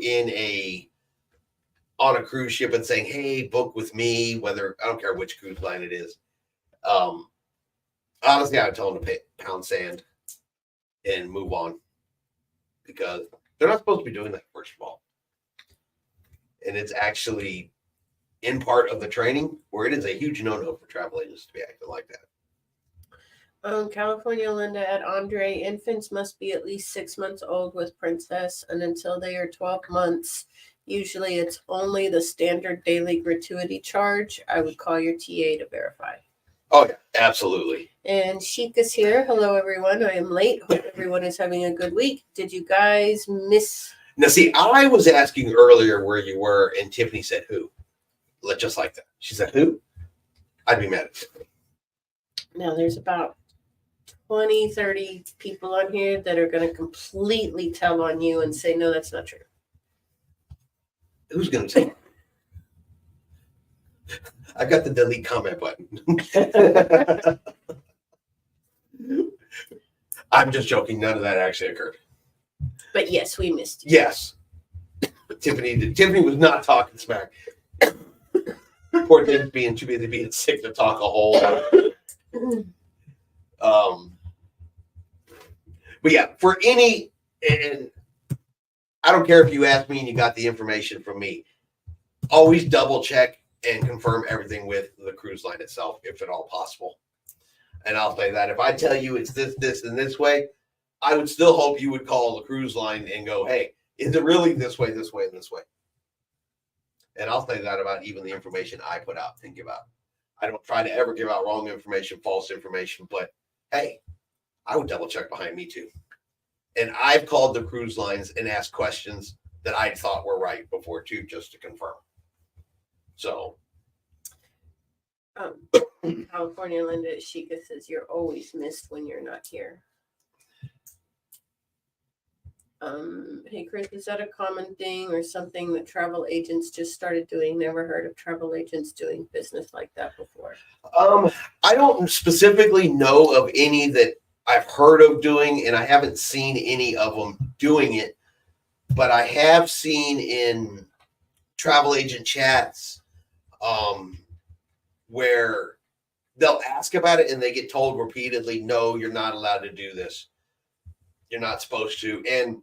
on a cruise ship and saying, hey, book with me, whether, I don't care which cruise line it is. Honestly, I would tell them to pound sand and move on because they're not supposed to be doing that, first of all. And it's actually in part of the training where it is a huge no-no for travel agents to be acting like that. California Linda at Andre, infants must be at least 6 months old with Princess, and until they are 12 months, usually it's only the standard daily gratuity charge. I would call your TA to verify. Oh, yeah, absolutely. And Sheik is here. Hello, everyone. I am late. Hope everyone is having a good week. Did you guys miss? Now, see, I was asking earlier where you were, and Tiffany said who. Just like that. She said who? I'd be mad at Tiffany. Now, there's about 20, 30 people on here that are going to completely tell on you and say, no, that's not true. Who's going to tell? I got the delete comment button. I'm just joking. None of that actually occurred. But yes, we missed you. Yes. Tiffany was not talking smack. Poor thing's being too busy being sick to talk a whole but yeah, for any, and I don't care if you ask me and you got the information from me, always double check and confirm everything with the cruise line itself, if at all possible. And I'll say that if I tell you it's this, and this way, I would still hope you would call the cruise line and go, hey, is it really this way, and this way? And I'll say that about even the information I put out and give out. I don't try to ever give out wrong information, false information, but hey, I would double check behind me too. And I've called the cruise lines and asked questions that I thought were right before too, just to confirm. So. California Linda Shika says you're always missed when you're not here. Hey Chris, is that a common thing or something that travel agents just started doing? Never heard of travel agents doing business like that before. I don't specifically know of any that I've heard of doing, and I haven't seen any of them doing it, but I have seen in travel agent chats where they'll ask about it and they get told repeatedly, no, you're not allowed to do this. You're not supposed to. And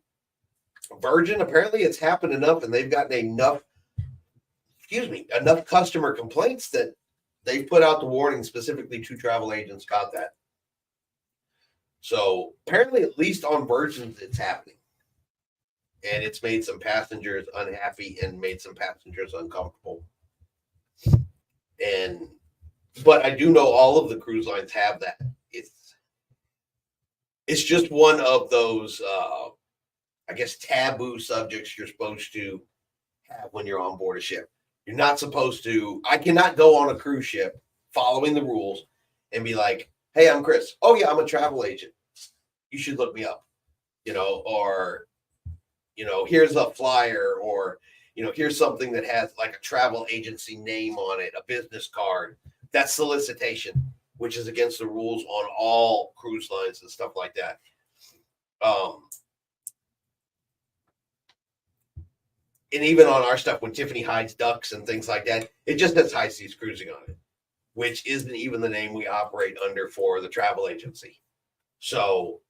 Virgin, apparently it's happened enough and they've gotten enough customer complaints that they've put out the warning specifically to travel agents about that. So apparently, at least on Virgin, it's happening. And it's made some passengers unhappy and made some passengers uncomfortable. But I do know all of the cruise lines have that. It's just one of those, I guess, taboo subjects you're supposed to have when you're on board a ship. You're not supposed to. I cannot go on a cruise ship following the rules and be like, hey, I'm Chris. Oh, yeah, I'm a travel agent. You should look me up, or, here's a flyer, or, here's something that has like a travel agency name on it, a business card. That's solicitation, which is against the rules on all cruise lines and stuff like that. And even on our stuff, when Tiffany hides ducks and things like that, it just has High Seas Cruising on it, which isn't even the name we operate under for the travel agency. So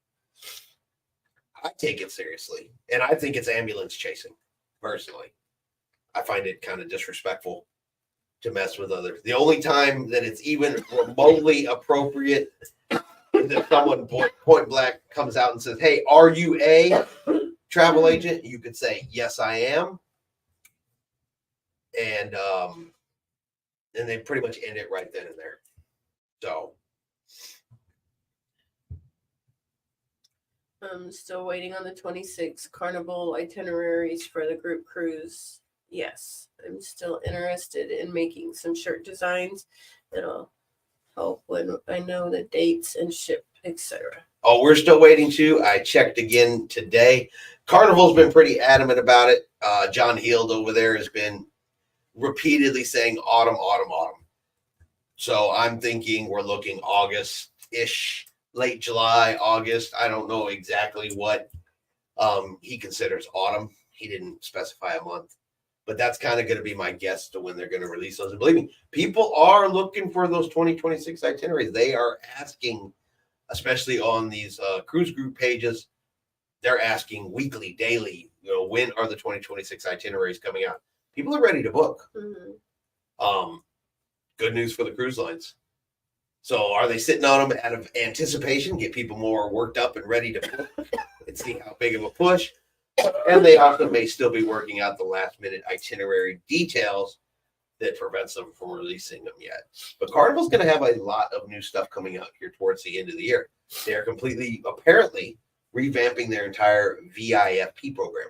I take it seriously. And I think it's ambulance chasing, personally. I find it kind of disrespectful to mess with others. The only time that it's even remotely appropriate is if someone point blank comes out and says, hey, are you a travel agent? You could say, yes, I am. And they pretty much end it right then and there. So I'm still waiting on the 26 Carnival itineraries for the group cruise. Yes, I'm still interested in making some shirt designs that'll help when I know the dates and ship, etc. Oh, we're still waiting too. I checked again today. Carnival's been pretty adamant about it. John Heald over there has been repeatedly saying autumn. So I'm thinking we're looking August-ish, late July, August. I don't know exactly what he considers autumn. He didn't specify a month, but that's kind of going to be my guess to when they're going to release those. And believe me, people are looking for those 2026 itineraries. They are asking, especially on these cruise group pages, they're asking weekly, daily, when are the 2026 itineraries coming out? People are ready to book. Mm-hmm. Good news for the cruise lines. So are they sitting on them out of anticipation, get people more worked up and ready to book and see how big of a push? And they also may still be working out the last minute itinerary details that prevents them from releasing them yet. But Carnival's going to have a lot of new stuff coming out here towards the end of the year. They are completely, apparently, revamping their entire VIFP program.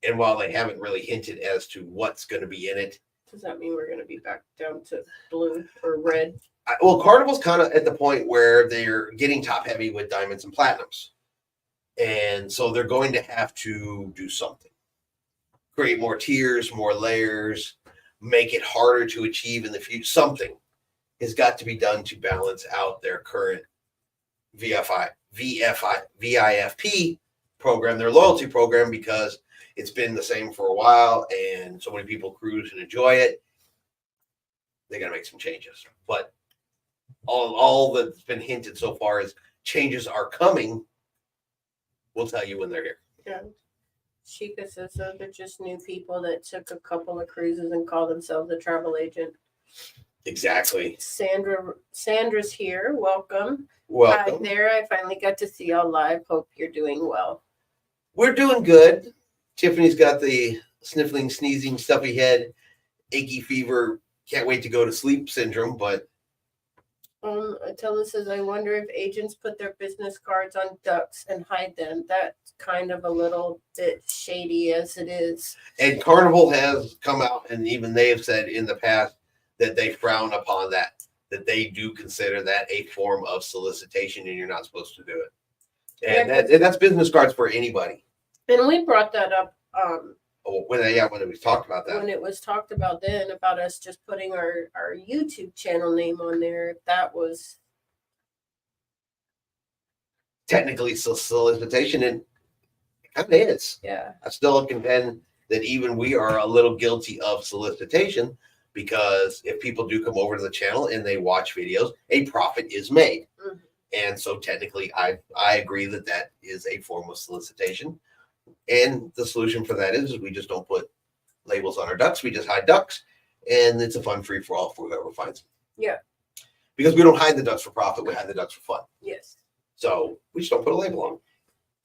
And while they haven't really hinted as to what's going to be in it. Does that mean we're going to be back down to blue or red? Well, Carnival's kind of at the point where they're getting top heavy with diamonds and platinums. And so they're going to have to do something. Create more tiers, more layers, make it harder to achieve in the future, something. has got to be done to balance out their current VIFP program, their loyalty program, because it's been the same for a while and so many people cruise and enjoy it. They got to make some changes. But all that's been hinted so far is changes are coming. We'll tell you when they're here. Yeah. Sheikah says those are just new people that took a couple of cruises and call themselves a travel agent. Exactly. Sandra's here. Welcome. Welcome. Hi there. I finally got to see y'all live. Hope you're doing well. We're doing good. Tiffany's got the sniffling, sneezing, stuffy head, achy fever, can't wait to go to sleep syndrome, but Attila says, I wonder if agents put their business cards on ducks and hide them. That's kind of a little bit shady as it is. And Carnival has come out and even they have said in the past that they frown upon that they do consider that a form of solicitation and you're not supposed to do it. And that's business cards for anybody. And we brought that up When it was talked about that. when it was talked about then about us just putting our YouTube channel name on there. That was Technically solicitation, and it kind of is. yeah. I still contend that even we are a little guilty of solicitation because if people do come over to the channel and they watch videos, a profit is made. Mhm. And so technically I agree that is a form of solicitation. And the solution for that is we just don't put labels on our ducks. We just hide ducks and it's a fun free for all for whoever finds them. Yeah. Because we don't hide the ducks for profit. We hide the ducks for fun. Yes. So we just don't put a label on them.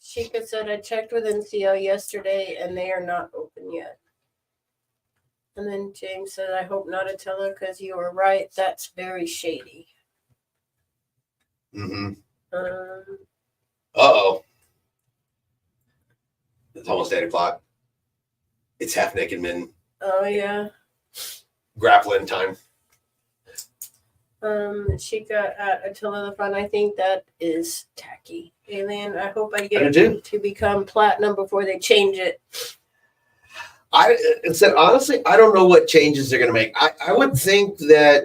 Sheikah said, I checked with NCL yesterday and they are not open yet. And then James said, I hope not, Attila, because you were right. That's very shady. Mm-hmm. Um, Uh-oh. It's almost 8 o'clock. It's half naked men oh, yeah. grappling time. Sheikah at Attila the Fun. I think that is tacky. Alien, I hope I I get do. to become platinum before they change it. I said honestly, I don't know what changes they're going to make. I would think that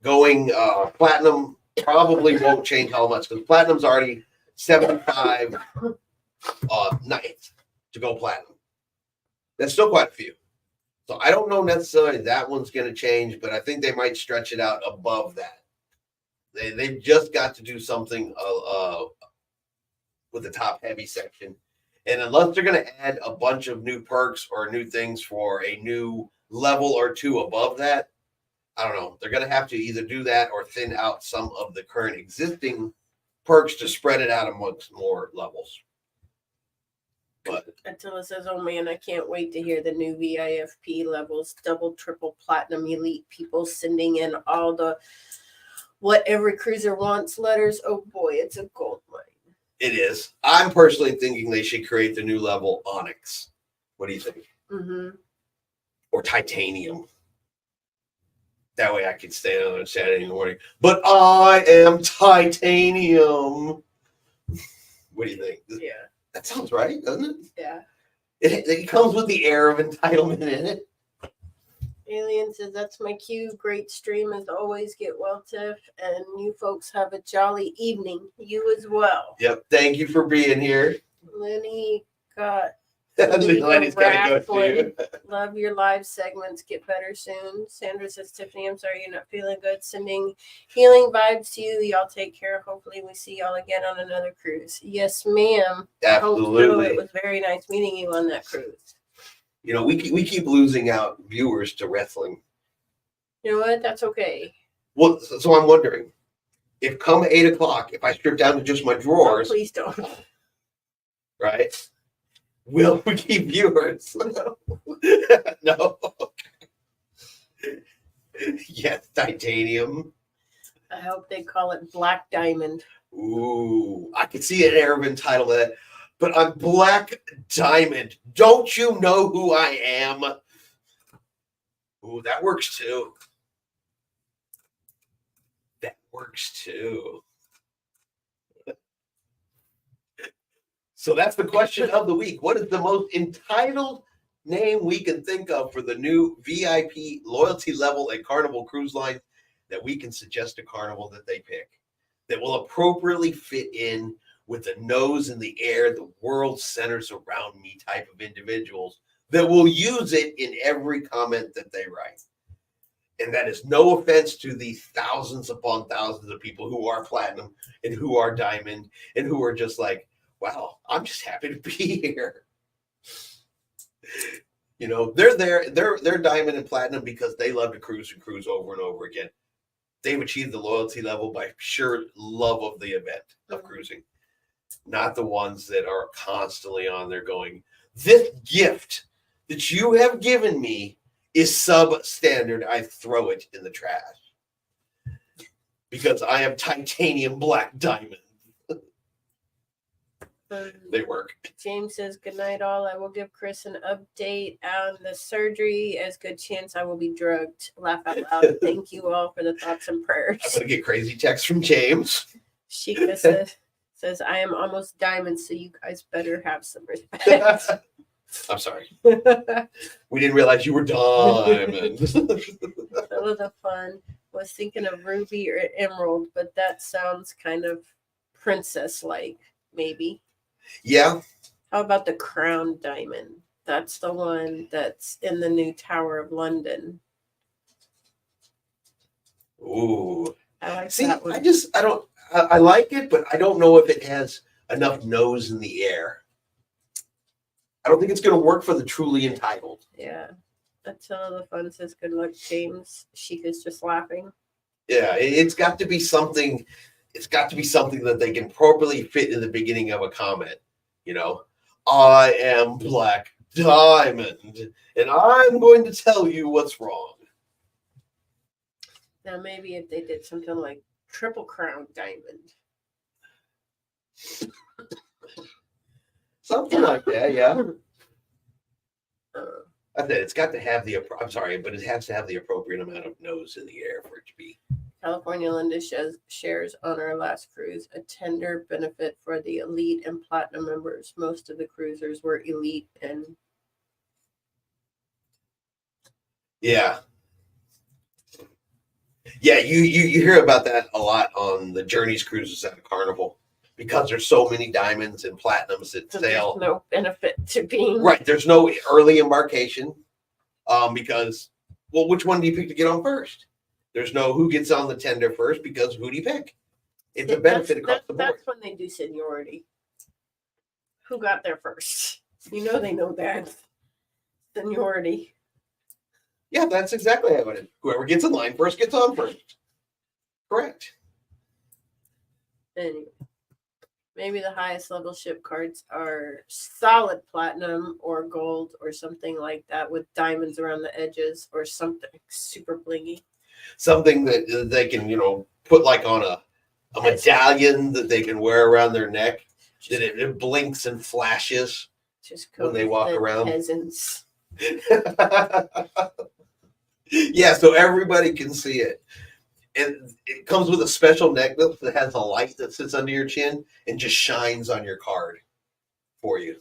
going platinum probably won't change how much because platinum's already 75 nights to go platinum. That's still quite a few. So I don't know necessarily that one's going to change, but I think they might stretch it out above that. They've just got to do something with the top heavy section. And unless they're going to add a bunch of new perks or new things for a new level or two above that, I don't know. They're going to have to either do that or thin out some of the current existing perks to spread it out amongst more levels. But Attila says, oh man, I can't wait to hear the new VIFP levels, double, triple, platinum, elite people sending in all the what every cruiser wants letters. Oh boy, it's a gold mine. it is. I'm personally thinking they should create the new level Onyx. What do you think? Mm-hmm. Or Titanium. That way I can stay on Saturday morning. But I am Titanium. What do you think? Yeah. That sounds right, doesn't it? Yeah. It comes with the air of entitlement in it. Alien says, that's my cue. Great stream as always. Get well, Tiff. And you folks have a jolly evening. You as well. Yep. Thank you for being here. Lenny got Lenny's got to go too. love your live segments. Get better soon. Sandra says, Tiffany, I'm sorry you're not feeling good. Sending healing vibes to you. Y'all take care. Hopefully we see y'all again on another cruise. Yes, ma'am. I hope so. Absolutely. It was very nice meeting you on that cruise. You know, we keep losing out viewers to wrestling. You know what? That's okay. Well, so I'm wondering, if come 8 o'clock, if I strip down to just my Oh, drawers, please don't. right? Will we keep viewers? No. Yes, Titanium. I hope they call it Black Diamond. Ooh, I could see an Arab title that, but I'm Black Diamond. Don't you know who I am? Ooh, that works too. That works too. So that's the question of the week. What is the most entitled name we can think of for the new VIP loyalty level at Carnival Cruise Line? that we can suggest a carnival that they pick that will appropriately fit in with the nose in the air, the world centers around me type of individuals that will use it in every comment that they write. And that is no offense to the thousands upon thousands of people who are platinum and who are diamond and who are just like, wow, I'm just happy to be here. You know, they're there, they're diamond and platinum because they love to cruise and cruise over and over again. They've achieved the loyalty level by sheer love of the event of cruising, not the ones that are constantly on there going, this gift that you have given me is substandard. I throw it in the trash because I am titanium black diamond. They work. James says, good night, all. I will give Chris an update on the surgery. As good chance I will be drugged. Laugh out loud. Thank you all for the thoughts and prayers. I'm going to get crazy texts from James. Sheikah says, I am almost diamond, so you guys better have some respect. I'm sorry. We didn't realize you were diamond. Some of the fun was thinking of ruby or emerald, but that sounds kind of princess-like, maybe. Yeah. How about the crown diamond? That's the one that's in the new Tower of London. Ooh. I like See, that one. I like it, but I don't know if it has enough nose in the air. I don't think it's going to work for the truly entitled. Yeah. That's all the fun says, good luck, James. Sheikah's just laughing. Yeah, it's got to be something. It's got to be something that they can properly fit in the beginning of a comment. You know, I am black diamond, and I'm going to tell you what's wrong. Now, maybe if they did something like triple crown diamond. Something like that, yeah. Uh, I said it's got to have the. I'm sorry, but it has to have the appropriate amount of nose in the air for it to be. California Linda shares on our last cruise a tender benefit for the elite and platinum members. Most of the cruisers were elite and Yeah. Yeah, you hear about that a lot on the Journeys cruises at a Carnival because there's so many diamonds and platinums that so sail. there's no benefit to being Right, there's no early embarkation because, well, which one do you pick to get on first? There's no who gets on the tender first because who do you pick? It's a benefit across the board. That's when they do seniority. Who got there first? You know they know that. Seniority. Yeah, that's exactly how it is. Whoever gets in line first gets on first. Correct. Anyway. Maybe the highest level ship cards are solid platinum or gold or something like that with diamonds around the edges or something super blingy. Something that they can, put like on a medallion that they can wear around their neck. That it blinks and flashes Just when they walk around. Peasants. Yeah, so everybody can see it. And it comes with a special necklace that has a light that sits under your chin and just shines on your card for you.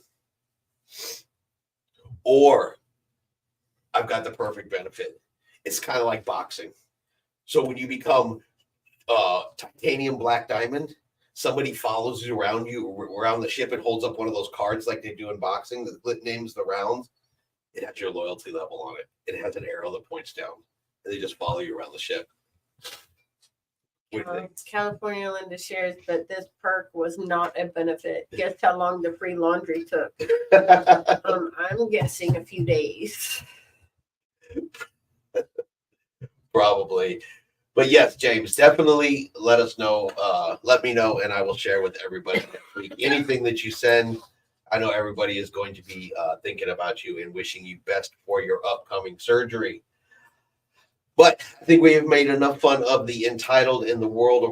Or I've got the perfect benefit. It's kind of like boxing. So when you become titanium black diamond, somebody follows you around the ship and holds up one of those cards like they do in boxing that names the rounds. It has your loyalty level on it. It has an arrow that points down. And they just follow you around the ship. California Linda shares that this perk was not a benefit. Guess how long the free laundry took? I'm guessing a few days. Probably. But yes, James, definitely let us know. Let me know, and I will share with everybody next week. Anything that you send, I know everybody is going to be thinking about you and wishing you best for your upcoming surgery. But I think we have made enough fun of the entitled and the world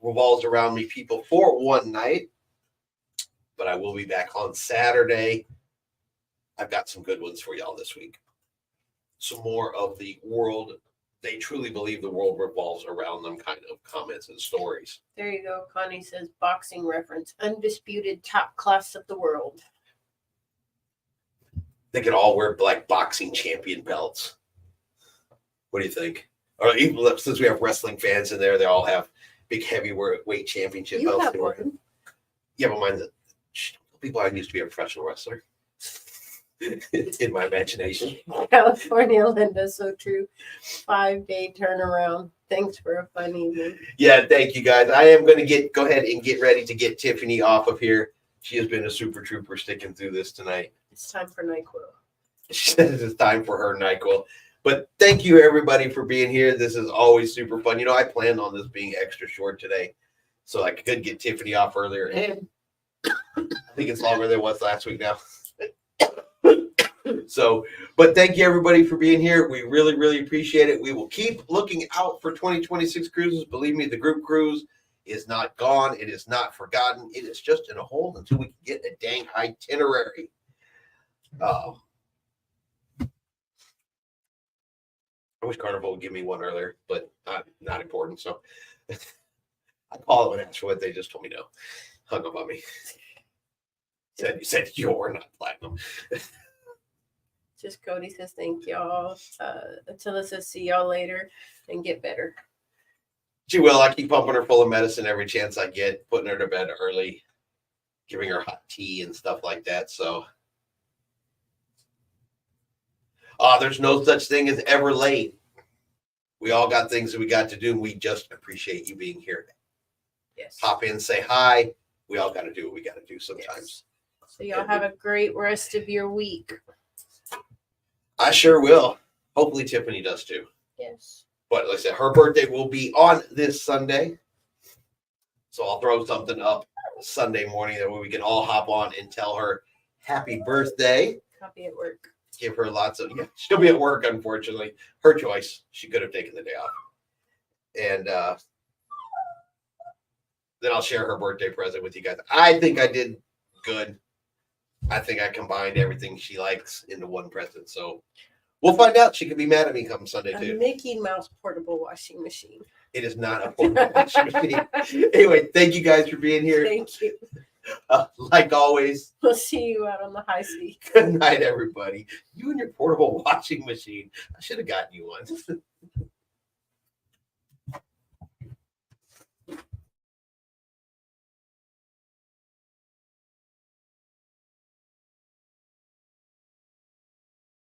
revolves around me people for one night. But I will be back on Saturday. I've got some good ones for y'all this week. Some more of the world. They truly believe the world revolves around them kind of comments and stories. There you go. Connie says boxing reference. Undisputed top class of the world. They could all wear like boxing champion belts. What do you think? or even since we have wrestling fans in there, they all have big heavyweight championship You belts. have They wear. one. Yeah, but mine's people. I used to be a professional wrestler. In my imagination. California, Linda, so true. 5-day turnaround. Thanks for a fun evening. Yeah, thank you guys. I am going to go ahead and get ready to get Tiffany off of here. She has been a super trooper sticking through this tonight. It's time for NyQuil. She says it's time for her NyQuil. But thank you everybody for being here. This is always super fun. You know, I planned on this being extra short today, so I could get Tiffany off earlier. And I think it's longer than it was last week now. So, but thank you everybody for being here. We really, really appreciate it. We will keep looking out for 2026 cruises. Believe me, the group cruise is not gone. It is not forgotten. It is just in a hold until we can get a dang itinerary. I wish Carnival would give me one earlier, but not important. So I call it and ask for what they just told me no. Hung up on me. Said you're not platinum. Just Cody says thank y'all. Attila says see y'all later and get better. She will. I keep pumping her full of medicine every chance I get, putting her to bed early, giving her hot tea and stuff like that. So there's no such thing as ever late. We all got things that we got to do. And we just appreciate you being here. Yes. Hop in, say hi. We all got to do what we got to do sometimes. Yes. So y'all have a great rest of your week. I sure will. Hopefully Tiffany does too. Yes. But like I said, her birthday will be on this Sunday. So I'll throw something up Sunday morning that way we can all hop on and tell her happy birthday. Copy at work. Give her lots of, she'll be at work, unfortunately. Her choice. She could have taken the day off. And then I'll share her birthday present with you guys. I think I did good. I think I combined everything she likes into one present. So we'll find out. She could be mad at me come Sunday A too. Mickey Mouse portable washing machine. It is not a portable washing machine. Anyway, thank you guys for being here. Thank you. Like always, We'll see you out on the high seas. good night, everybody. You and your portable washing machine. I should have gotten you one.